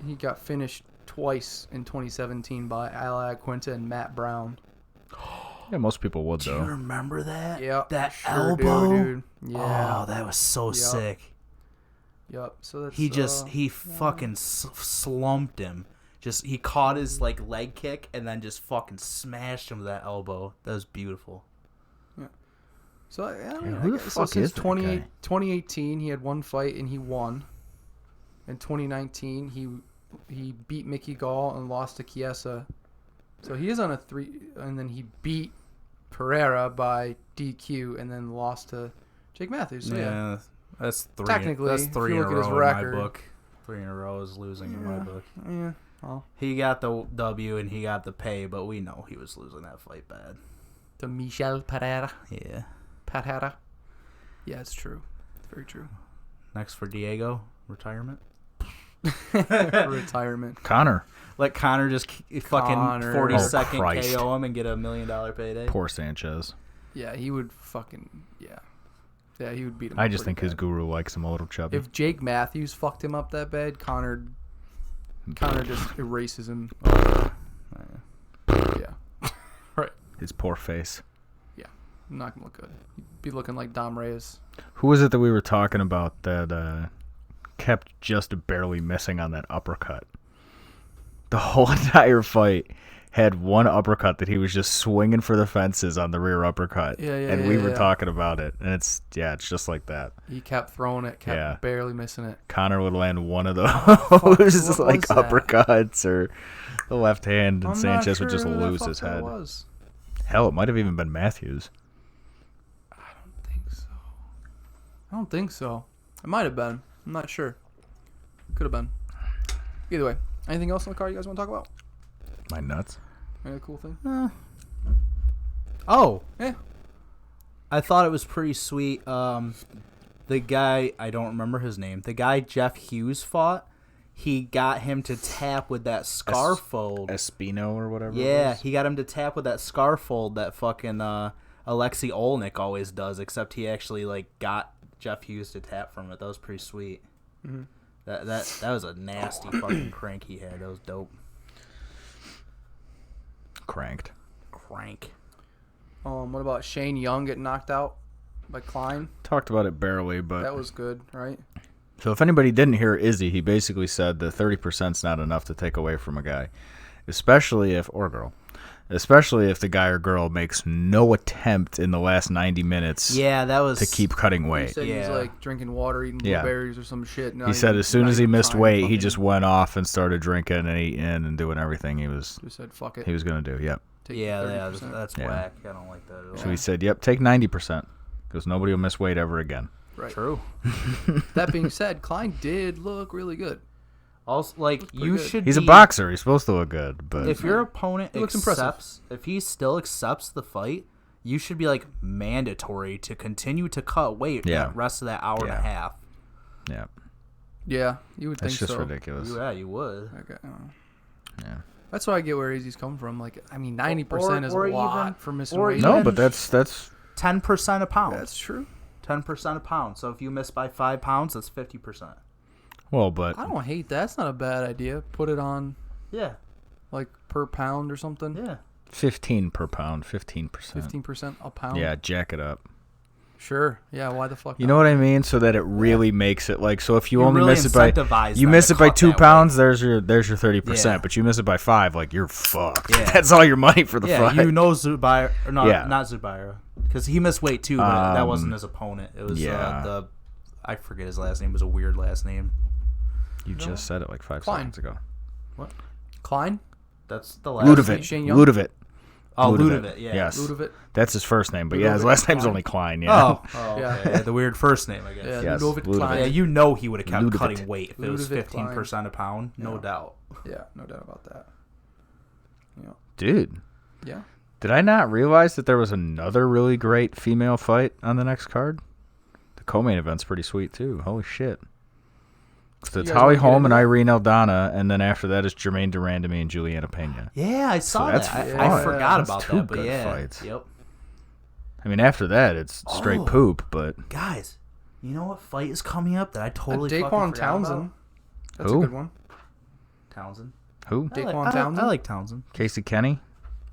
He got finished twice in 2017 by Al Quinta and Matt Brown. Yeah, most people would, Do you though. remember that? Yep. That sure elbow? do, dude. Yeah. Oh, that was so Yep. sick. Yep. So that's He fucking slumped him. He caught his like leg kick and then just fucking smashed him with that elbow. That was beautiful. So I Yeah, mean, who the so fuck since is that guy? 2018, he had one fight and he won. In 2019, he beat Mickey Gall and lost to Chiesa. So he is on a 3, and then he beat Pereira by DQ and then lost to Jake Matthews. So yeah. That's three. Technically, That's if three you in a look at his row in record. my book. 3 in a row is losing in my book. Yeah. Well, He got the W and he got the pay, but we know he was losing that fight bad. to Michel Pereira. Yeah. Pereira. Yeah, it's true. It's very true. Next for Diego, retirement. Retirement. Connor. Let Connor just fucking Connor. 40-second Christ. KO him and get $1 million payday. Poor Sanchez. Yeah, he would fucking yeah, he would beat him. I up just pretty think his bad. guru likes him a little chubby. If Jake Matthews fucked him up that bad, Connor just erases him. Yeah. Right. His poor face. Not gonna look good. He'd be looking like Dom Reyes. Who was it that we were talking about that kept just barely missing on that uppercut? The whole entire fight had one uppercut that he was just swinging for the fences on the rear uppercut. And we were talking about it. And it's just like that. He kept throwing it, kept barely missing it. Connor would land one of What those like was that? uppercuts or the left hand, and I'm Sanchez not would just sure who the lose fuck his that head. was. Hell, it might have even been Matthews. I don't think so. It might have been. I'm not sure. Could have been. Either way. Anything else on the card you guys want to talk about? My nuts. Any cool thing? Oh. Yeah. I thought it was pretty sweet. The guy, I don't remember his name. The guy Jeff Hughes fought, he got him to tap with that scar fold. Espino or whatever. Yeah, he got him to tap with that scar fold that fucking Alexei Olnick always does, except he actually like got Jeff Hughes to tap from it. That was pretty sweet. Mm-hmm. That was a nasty fucking crank he had. That was dope. Cranked. Crank. What about Shane Young getting knocked out by Klein? Talked about it barely, but That was good, right? so if anybody didn't hear Izzy, he basically said that 30%'s not enough to take away from a guy, especially if the guy or girl makes no attempt in the last 90 minutes Yeah, that was to keep cutting He weight. said he was Yeah. like drinking water, eating Yeah. blueberries or some shit. He said as soon as he missed weight, he just went off and started drinking and eating and doing everything he was said, fuck it. going to do. Yep. Take Yeah, 30%. that's Yeah. whack. I don't like that at all. So he said, "Yep, take 90% because nobody will miss weight ever again." Right. True. That being said, Klein did look really good. Also, like, pretty you good. should He's a be- boxer. He's supposed to look good, but If your opponent He looks impressive. accepts, if he still accepts the fight, you should be like mandatory to continue to cut weight for Yeah. the rest of that hour and a Yeah. half. yeah, Yeah, you would that's think just so. ridiculous. Yeah, you would. Okay, Yeah. That's why I get where Izzy's coming from. Like, I mean, 90% is a or lot even- for missing or weight. No, even- but that's 10% a pound. That's true. 10% a pound. So if you miss by 5 pounds, that's 50%. well, but I don't hate that. That's not a bad idea. Put it on, Yeah. like, per pound or something. Yeah. 15 per pound, 15%. 15% a pound. Yeah, jack it up. Sure. Yeah, why the fuck You not? know what I mean? So that it really makes it like so. If you, You only really miss it by incentivize you them miss to it by cut 2 that pounds, there's your 30%. Yeah. But you miss it by 5, like you're fucked. Yeah. That's all your money for the Yeah, fight. you know Zubair, or not, Yeah. not Zubair, because he missed weight too, but that wasn't Um, his opponent. It was yeah. I forget his last name. It was a weird last name. You just said it like 5 Fine. seconds ago. Klein? That's the last. Ludovic. Shane Young? Ludovic. Oh, Ludovic. Yeah. Yes. Ludovic. That's his first name, but Ludovic his last name's Klein. only Klein. Yeah. Oh, Yeah. okay. Yeah, the weird first name, I guess. Yeah, Yes, Ludovic Ludovic. Klein. Yeah, you know he would have kept Ludovic. cutting weight if it was Ludovic 15% a pound, no Yeah. doubt. Yeah, no doubt about that. Yeah. Dude, Yeah. did I not realize that there was another really great female fight on the next card? The co-main event's pretty sweet too. Holy shit. So it's You guys Holly wanna get Holm and into it? Irene Aldana, and then after that is Jermaine Durandamy and Juliana Pena. Yeah, I saw that's that. fun. I forgot That's about two that, but good yeah. fights. Yep. I mean, after that, it's straight Oh. poop, but Guys, you know what fight is coming up that I totally fucking Daquan forgot Townsend. about? That's Who? a good one. Townsend. who? Daquan I Townsend? like Townsend. Casey Kenny?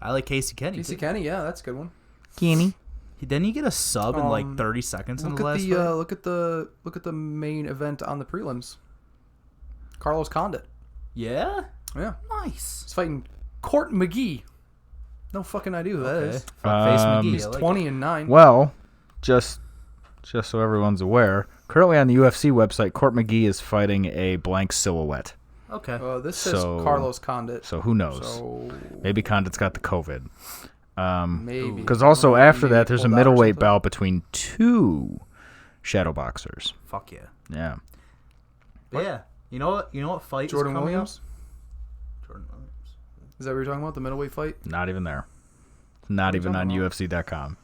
I like Casey Kenny. Casey too. Kenny, yeah, that's a good one. Kenny. Didn't he get a sub in like 30 seconds in Look the at last the fight? look at the main event on the prelims. Carlos Condit. Yeah? Yeah, Nice. he's fighting Court McGee. No fucking idea who that Okay. is. Fuckface McGee. He's I like 20-9. Well, just so everyone's aware, currently on the UFC website, Court McGee is fighting a blank silhouette. it. Okay. This says So- Carlos Condit. So who knows? So Maybe Condit's got the COVID. maybe. Because also Maybe after he that, there's a pulled out or middleweight something. bout between two shadow boxers. Fuck yeah. Yeah. But yeah. You know what fight Jordan is coming Williams. up? Jordan Williams. Is that what you're talking about? The middleweight fight? Not even there. Not are you even on talking about? UFC.com.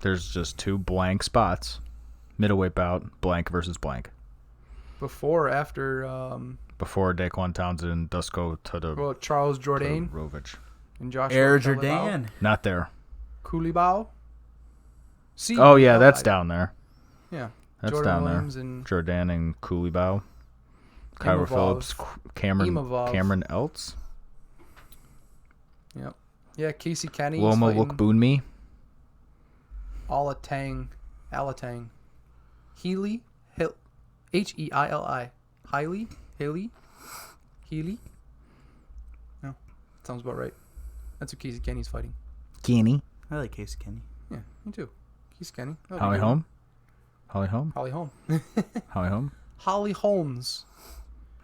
There's just two blank spots. Middleweight bout, blank versus blank. Before or after Before Daquan Townsend and Dusko Charles Jourdain Todorovic. and Joshua Air Culibao? Jordan. Not there. Culibao? See, Oh, yeah, that's down there. Yeah. That's Jordan down Williams there. and Jordan and Coolibao. Kyra Imavov. Phillips. Cameron Imavov. Eltz. Yep. Yeah, Casey Kenny. He's Loma fighting Lookboonme. Alatang. Healy. Heili. Healy. No, sounds about right. That's who Casey Kenny's fighting. Kenny. I like Casey Kenny. Yeah, me too. Casey Kenny. That'll be Holly good. Holm? Holly Holm? Holly Holm. Holly Holm? Holly Holmes.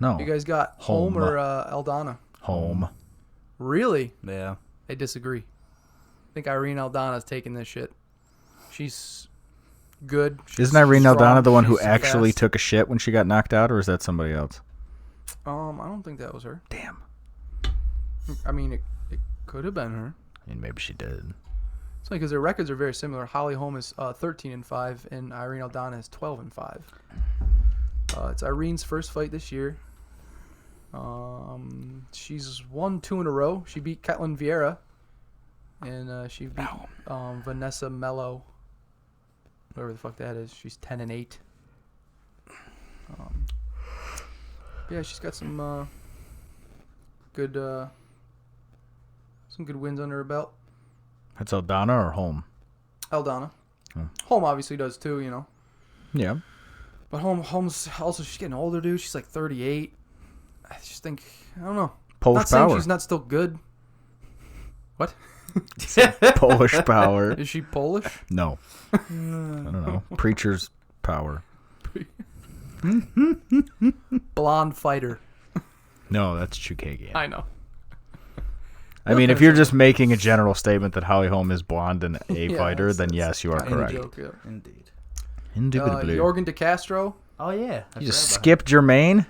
No. You guys got Holm Holm. or Aldana? Holm. Really? Yeah. I disagree. I think Irene Aldana's taking this shit. She's good. Isn't Irene strong, Aldana the one who she's actually fast. took a shit when she got knocked out, or is that somebody else? I don't think that was her. Damn. I mean, it could have been her. I mean, maybe she did. It's funny because their records are very similar. Holly Holm is 13-5, and Irene Aldana is 12-5. It's Irene's first fight this year. She's won 2 in a row. She beat Ketlin Vieira, and she beat Vanessa Mello, whatever the fuck that is. She's 10-8. Yeah, she's got some good wins under her belt. That's Aldana or Holm? Aldana. Hmm. Holm obviously does too, you know. Yeah. But Holmes also, she's getting older, dude. She's like 38. I just think, I don't know. Polish Not saying power. she's not still good. What? Polish power. Is she Polish? No. I don't know. Preacher's power. Blonde fighter. No, that's Chukage. I know. I mean, if you're just making a general statement that Holly Holm is blonde and a Yeah, fighter, then that's yes, you are kinda correct. a joke, yeah. Indeed. Indubitably. Jorgen De Castro. Oh yeah. You just skip Jermaine?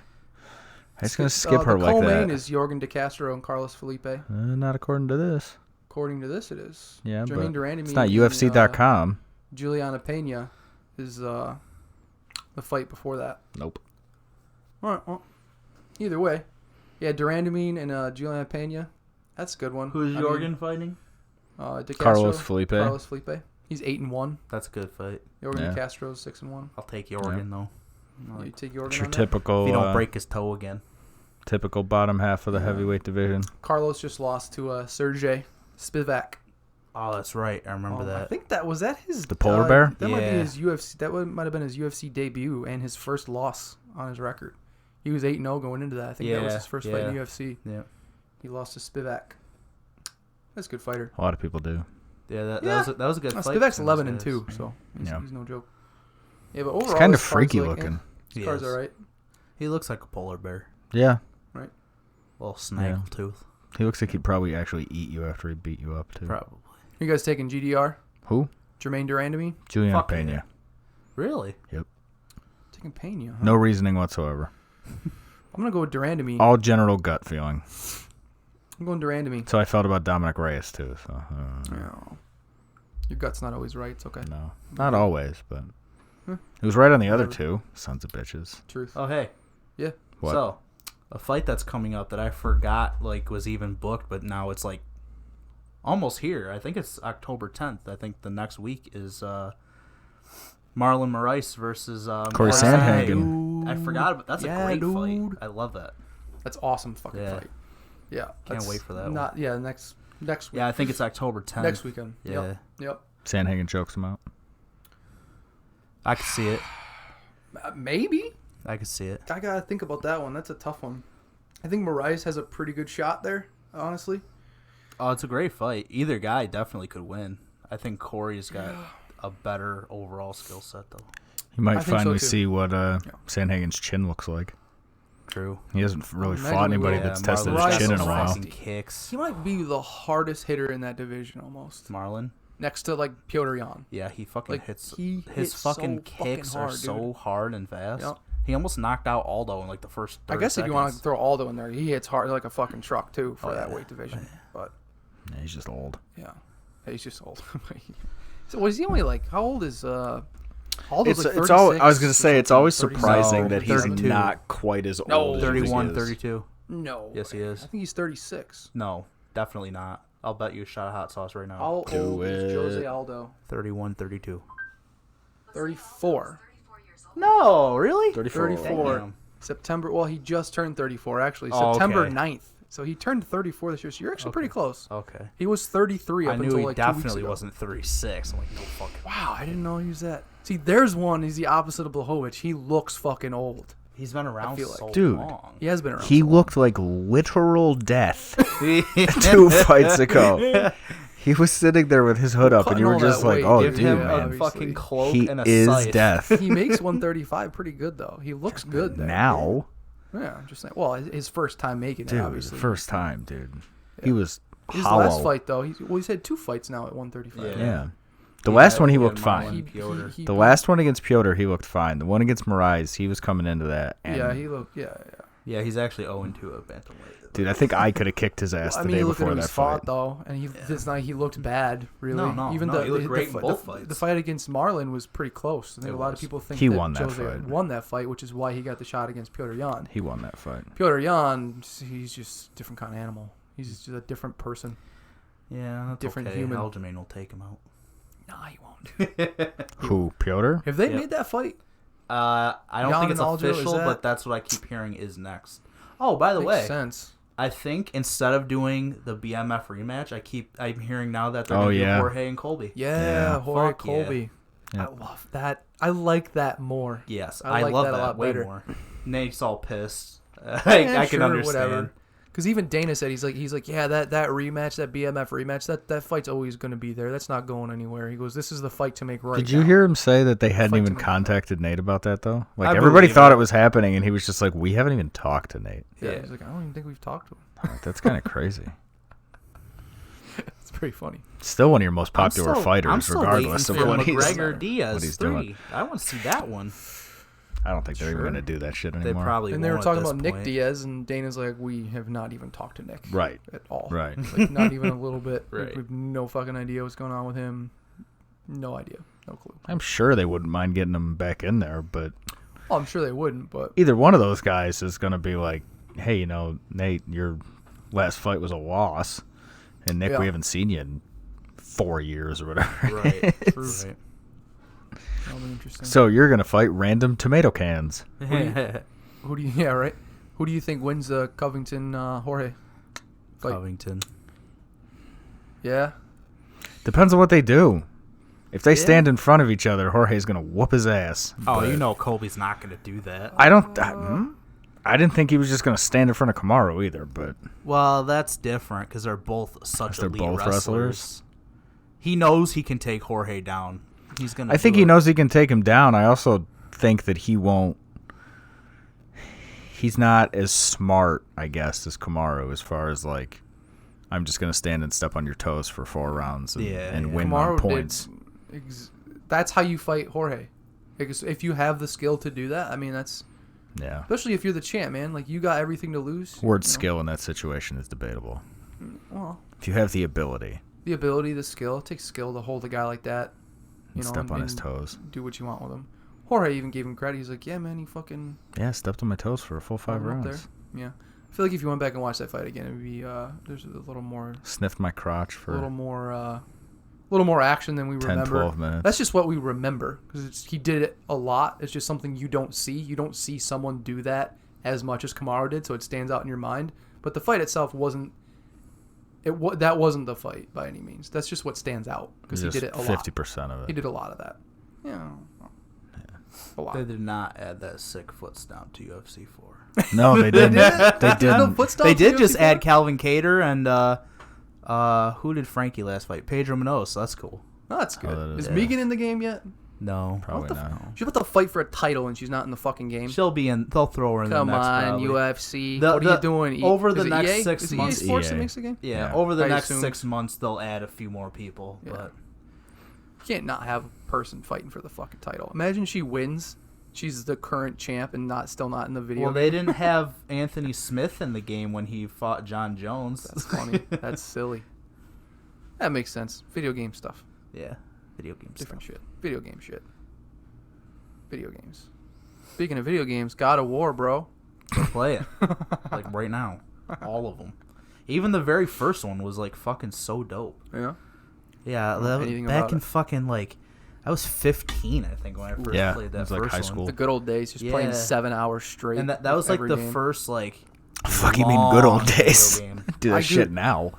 I'm just going to skip her the like co-main that. is Jorgen De Castro and Carlos Felipe. Not according to this. According to this, it is. Yeah, Jermaine but Durandamy it's not and, UFC.com. Juliana Pena is the fight before that. Nope. All right, well, either way. Yeah, Durandamy and Juliana Pena. That's a good one. Who's I mean, Jorgen fighting? De Castro, Carlos Felipe. Carlos Felipe. He's 8-1. That's a good fight. Jorgen Yeah. De Castro's 6-1. I'll take Jorgen though. You take Jorgen It's your on that? typical, If you don't break his toe again. typical bottom half of the Yeah. heavyweight division. Carlos just lost to Sergey Spivak. Oh, that's right. I remember I that. think that was his The polar bear? That might be Yeah. his UFC. That might have been his UFC debut and his first loss on his record. He was 8-0 going into that. I think that was Yeah, his first fight in yeah. UFC. Yeah. He lost to Spivak. That's a good fighter. A lot of people do. Yeah, that Yeah. was a good fight. Spivak's between those 11-2, guys. so Yeah. he's no joke. Yeah, but overall, He's kind of this card's freaky like, looking. This He card's is. all right. He looks like a polar bear. Yeah. Little snaggle tooth. He looks like he'd probably actually eat you after he beat you up, too. Probably. You guys taking GDR? Who? Jermaine Durandamy? Julian Fuck Pena. yeah. Really? Yep. Taking Pena, huh? No reasoning whatsoever. I'm going to go with Durandamy. All general gut feeling. I'm going Durandamy. So I felt about Dominic Reyes, too. So, No. Your gut's not always right. It's okay. no. Not always, but... He was right on the other two. Sons of bitches. Truth. Oh, hey. Yeah. What? So, a fight that's coming up that I forgot was even booked, but now it's almost here. I think it's October 10th. I think the next week is Marlon Moraes versus Corey Sandhagen. Dude. I forgot about that's Yeah, a great dude. fight. I love that. That's awesome fucking Yeah. fight. Yeah. Can't that's wait for that not, Yeah, next week. Yeah, I think it's October 10th. Next weekend. Yeah. Yep. Sandhagen chokes him out. I could see it. Maybe. I could see it. I gotta think about that one. That's a tough one. I think Moraes has a pretty good shot there, honestly. Oh, it's a great fight. Either guy definitely could win. I think Corey's got a better overall skill set, though. He might I think so, finally too. see what Sandhagen's chin looks like. True. He hasn't really Imagine fought we anybody will. that's Yeah, tested Marlon's his chin got in a some while. fucking kicks. He might be the hardest hitter in that division almost. Marlon? Next to like Piotr Jan. Yeah, he fucking Like, hits. he His hits fucking so fucking kicks hard, are so dude. hard and fast. Yep. He almost knocked out Aldo in the first 30 I guess if you want to seconds. throw Aldo in there, he hits hard like a fucking truck too for Oh, that yeah. weight division. But Yeah, he's just old. yeah, he's just old. So was he only like how old is Aldo's like 36 I was gonna say it's always 37, surprising No, that he's 32. not quite as No, old. as he 31, is. 32. No. Yes, he way. is. I think he's 36. No, definitely not. I'll bet you a shot of hot sauce right now. How Do old is Jose it. Aldo? 31, 32. 34. No, really? 34. Damn. September. Well, he just turned 34 actually. Oh, September okay. 9th. So he turned 34 this year. So you're actually pretty close. Okay. He was 33 up I knew until he like 2 weeks definitely ago. wasn't 36. I'm like, no fucking. Wow, I didn't know he was that. See, there's one. He's the opposite of Blachowicz. He looks fucking old. He's been around feel like- so Dude. long. He has been around. He looked like literal death 2 fights ago. He was sitting there with his hood up, and Cutting you were all just that like, weight, "Oh, give dude, him Yeah, a man, obviously. fucking cloak he and a is scythe. death." He makes 135 pretty good though. He looks good there. Now, Yeah, I'm just saying. Well, his first time making it, dude, obviously. first time, dude. He was His hollow. last fight though, he's had 2 fights now at 135. Yeah. The last one he had looked Marlon fine. Piotr. He The beat- last one against Piotr, he looked fine. The one against Moraes, he was coming into that. And Yeah, he looked. Yeah. Yeah, he's actually 0-2 at bantamweight. dude, I think I could have kicked his ass I the mean, day you look at before him that he's fight. fought though, and this night he looked bad. Really, No, he looked great in both fights. The fight against Marlon was pretty close. I think It a lot of was. people think He that won that Jose fight. won that fight, which is why he got the shot against Piotr Jan. He won that fight. Piotr Jan, he's just a different kind of animal. He's just a different person. Yeah, that's Different okay. human. Aljamain will take him out. Nah, he won't. Who, Piotr? Have they Yep. made that fight? I don't Jan think it's and Aljo, is official, that- but that's what I keep hearing is next. Oh, by the Makes way, sense. I think instead of doing the BMF rematch, I'm hearing now that they're Oh, going to yeah. do Jorge and Colby. Yeah, Yeah. Jorge Fuck yeah. Colby. Yeah. I love that. I like that more. Yes, I I, like love that that, a lot way better. more. Nate's all pissed. Yeah, I can sure, understand. whatever. Because even Dana said he's like, yeah, that rematch, that BMF rematch, that fight's always going to be there. That's not going anywhere. He goes, this is the fight to make right. Did you now. hear him say that they hadn't Fight even to make- contacted Nate about that, though? Like, I everybody believe thought it. it was happening, and he was just like, we haven't even talked to Nate. Yeah, Yeah. he's like, I don't even think we've talked to him. Like, that's kind of crazy. It's pretty funny. Still one of your most popular I'm fighters, still regardless of waiting for what he's, McGregor what Diaz he's 3. doing. I want to see that one. I don't think they're even Sure. going to do that shit They anymore. probably And they were won't talking at this about Nick point. Diaz, and Dana's like, we have not even talked to Nick. Right. At all. Right. Like, not even a little bit. Like, Right. we have no fucking idea what's going on with him. No idea. No clue. I'm sure they wouldn't mind getting him back in there, but Oh, I'm sure they wouldn't, but either one of those guys is going to be like, hey, you know, Nate, your last fight was a loss, and Nick, Yeah. we haven't seen you in 4 years or whatever. Right. True. right. that'll be interesting. So you're going to fight random tomato cans. Who do you? Yeah, right. Who do you think wins the Covington Jorge fight? Covington. Yeah. Depends on what they do. If they Yeah. stand in front of each other, Jorge's going to whoop his ass. Oh, But you know Colby's not going to do that. I don't. I didn't think he was just going to stand in front of Kamaru either, but Well, that's different because they're both such They're elite both wrestlers. He knows he can take Jorge down. He's gonna. I think do he it. knows he can take him down. I also think that he won't. He's not as smart, I guess, as Kamaru as far as like I'm just going to stand and step on your toes for 4 rounds and win Kamaru on points. That's how you fight Jorge. Because if you have the skill to do that, I mean, that's... Yeah. Especially if you're the champ, man. Like, you got everything to lose. Word skill in that situation is debatable. Well, If you have the ability. The ability, the skill. It takes skill to hold a guy like that. And step on his toes. Do what you want with him. Jorge even gave him credit. He's like, yeah, man, he fucking... Yeah, stepped on my toes for a full 5 rounds. There. Yeah. I feel like if you went back and watched that fight again, it would be... there's a little more... Sniffed my crotch for... A little more action than we 10, remember. 12 minutes. That's just what we remember. Because he did it a lot. It's just something you don't see. You don't see someone do that as much as Kamaru did, so it stands out in your mind. But the fight itself wasn't... that wasn't the fight by any means. That's just what stands out. Because he did it a lot. 50% of it. He did a lot of that. Yeah. A lot. They did not add that sick foot stomp to UFC 4. No, they didn't. They didn't. They did just add Calvin Kattar and who did Frankie last fight? Pedro Munoz. So that's cool. Oh, that's good. Oh, is Megan in the game yet? No, Probably not. She's about to fight for a title and she's not in the fucking game. she'll be in. They'll throw her in Come the next. on, probably. UFC. The- What are you doing? over the Is it next EA? 6 Is it months- EA Sports EA. that makes the game? Yeah, Yeah. over the I next assumed. 6 months they'll add a few more people. Yeah. But You can't not have a person fighting for the fucking title. Imagine she wins. She's the current champ and still not in the video. well, they didn't have Anthony Smith in the game when he fought John Jones. That's funny. That's silly. That makes sense. Video game stuff. Yeah, video games. Different shit. Video game shit. Video games. Speaking of video games, God of War, bro. Go play it like right now. All of them. Even the very first one was like fucking so dope. Yeah. Yeah, Anything back about in it? fucking like, I was 15, I think, when I first Yeah, played it that was first like high one. school. The good old days, just playing Yeah. 7 hours straight. And that was like every the game. first like. Fuck, you mean good old long days? video game. Do that I shit do- now.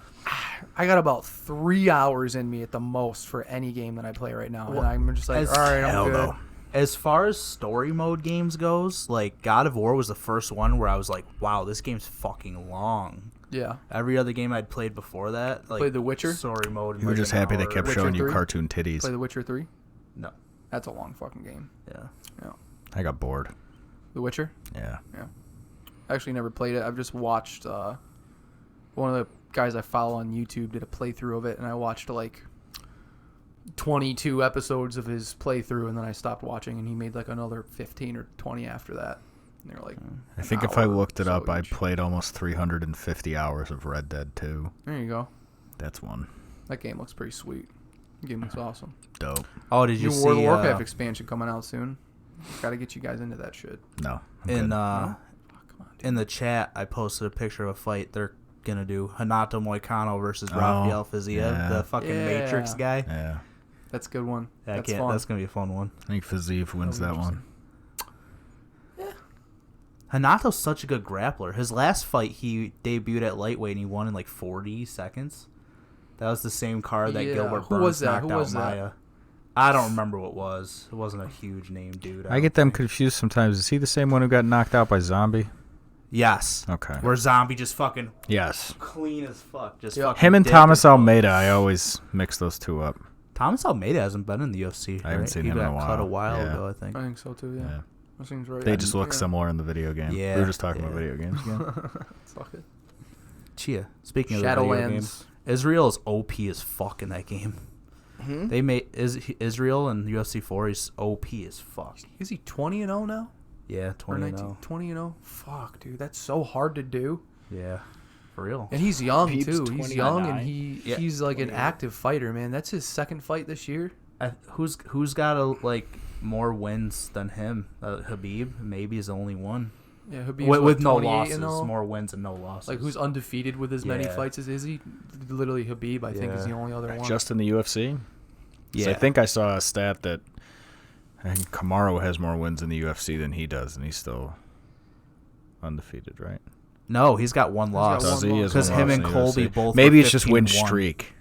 I got about 3 hours in me at the most for any game that I play right now, and Well, I'm just like, as- all right, Hell I'm good. no. As far as story mode games goes, like God of War was the first one where I was like, wow, this game's fucking long. Yeah. Every other game I'd played before that, like Played The Witcher? story mode. in You were like just an happy they hour. kept Witcher showing you 3? cartoon titties. Play The Witcher 3. No. That's a long fucking game. Yeah. Yeah. I got bored. The Witcher. Yeah. I actually never played it. I've just watched. One of the guys I follow on YouTube did a playthrough of it, and I watched like 22 episodes of his playthrough, and then I stopped watching, and he made like another 15 or 20 after that. And they were like, I think an if I hour looked it so up, I each. played almost 350 hours of Red Dead 2. There you go. That's one. That game looks pretty sweet. The game looks awesome. Dope. Oh, did you New see World of Warcraft expansion coming out soon. Got to get you guys into that shit. No. I'm in good. Oh, come on, dude. in the chat? I posted a picture of a fight they're gonna do: Hanato Moicano versus Rafael Fiziev, yeah. the fucking Matrix guy. Yeah. That's a good one. That's That's fun. That's gonna be a fun one. I think Fiziev wins That'll that be one. Hanato's such a good grappler. His last fight, he debuted at lightweight and he won in like 40 seconds. That was the same card that Yeah, Gilbert who was Burns that? knocked Who out was that? Maya. I don't remember what it was. It wasn't a huge name, dude. I get them confused sometimes. Is he the same one who got knocked out by Zombie? Yes. Okay. Where Zombie just fucking Yes. clean as fuck. Just Yep. fucking Him and dipped Thomas and Almeida, I always mix those two up. Thomas Almeida hasn't been in the UFC. I haven't right? seen He him in a got cut a while. while Yeah. ago, I think. I think so too. Yeah. Yeah. That seems right. They just look Yeah. similar in the video game. Yeah, We were just talking about yeah. video games again. Fuck it. Chia. Speaking of the video game, Shadowlands. Israel is OP as fuck in that game. Hmm? They made Israel in UFC 4. He's OP as fuck. Is he 20-0 now? Yeah, Or 20 19 0. 20-0? Fuck, dude, that's so hard to do. Yeah, for real. And he's young Peeps too. He's young and 29. Yeah. he's like an 28. active fighter, man. That's his second fight this year. Who's got like more wins than him? Habib maybe is the only one Yeah, Habib's with what, no 28 losses. and all? More wins and no losses. Like who's undefeated with as many Yeah. fights as is he? Literally Habib, I think, is Yeah. the only other one. Just in the UFC? 'Cause Yeah. I think I saw a stat that I think Kamaru has more wins in the UFC than he does, and he's still undefeated, right? No, he's got one got loss. one Does he? loss. Has Because one him loss and in the Colby UFC. both. Maybe were it's just win 15-1. streak.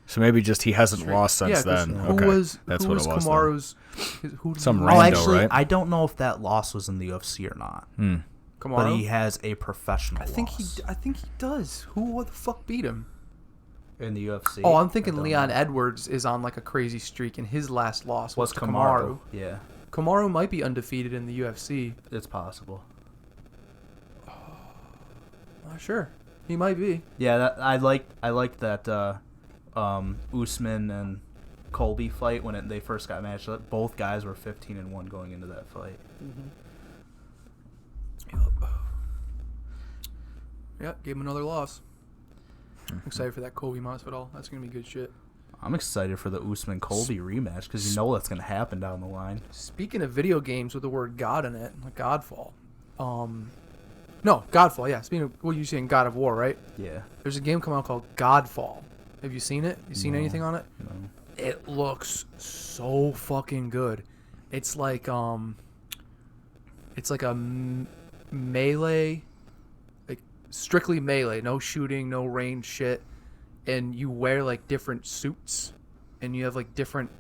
So maybe just he hasn't Streak. lost since Yeah, 'cause then. who Okay, was that's who what was it was. then. Kamaru's? Who did Some he Oh, rando, actually, right? I don't know if that loss was in the UFC or not. Hmm. Kamaru? But he has a professional I think loss I think he does. What the fuck beat him? in the UFC. Oh, I'm I thinking don't Leon know. Edwards is on like a crazy streak, and his last loss was was to Kamaru. Yeah, Kamaru might be undefeated in the UFC. it's possible. Not sure. He might be. Yeah, I like that Usman and Colby fight when they first got matched up. Both guys were 15-1 going into that fight. Yeah, gave him another loss. I'm excited for that Kobe Masvidal. That's gonna be good shit. I'm excited for the Usman Colby rematch because you know that's gonna happen down the line. Speaking of video games with the word God in it, like Godfall. No, Godfall. Yeah. Speaking of, what you saying, God of War, right? Yeah. There's a game coming out called Godfall. Have you seen it? You seen anything on it? No. It looks so fucking good. It's like a melee, like strictly melee, no shooting, no range shit, and you wear like different suits, and you have like different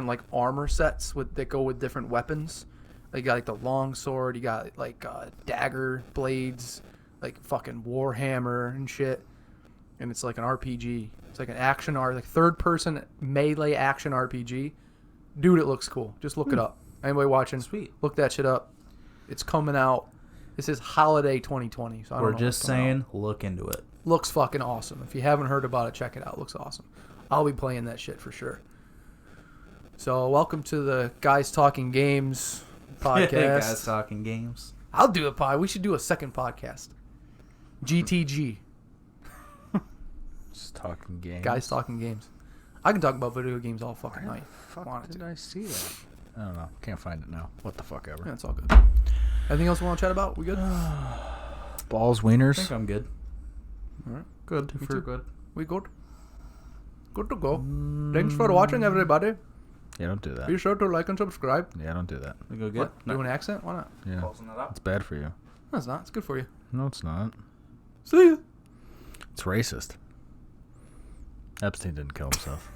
like armor sets that go with different weapons. Like you got like the long sword, you got like dagger blades, like fucking warhammer and shit, and it's like an RPG. It's like an action like third person melee action RPG. Dude, it looks cool. Just look it up. Anybody watching? Sweet. Look that shit up. It's coming out. This is holiday 2020. So I don't We're know just what's coming saying, out. look into it. Looks fucking awesome. If you haven't heard about it, check it out. Looks awesome. I'll be playing that shit for sure. So welcome to the Guys Talking Games podcast. Guys talking games. I'll do a pod. We should do a second podcast. GTG. Just talking games. Guys Talking Games. I can talk about video games all fucking Where night. the fuck Wanted did to. I see that? I don't know. Can't find it now. What the fuck ever. Yeah, it's all good. Anything else we want to chat about? We good? Balls, I wieners. think I'm good. All right. Good. Me For too. good. We good? Good to go. Thanks for watching, everybody. Yeah, don't do that. Be sure to like and subscribe. Yeah, don't do that. We go good? What? Do an accent? Why not? Yeah, Closing it up. it's bad for you. No, it's not. It's good for you. No, it's not. See ya. It's racist. Epstein didn't kill himself.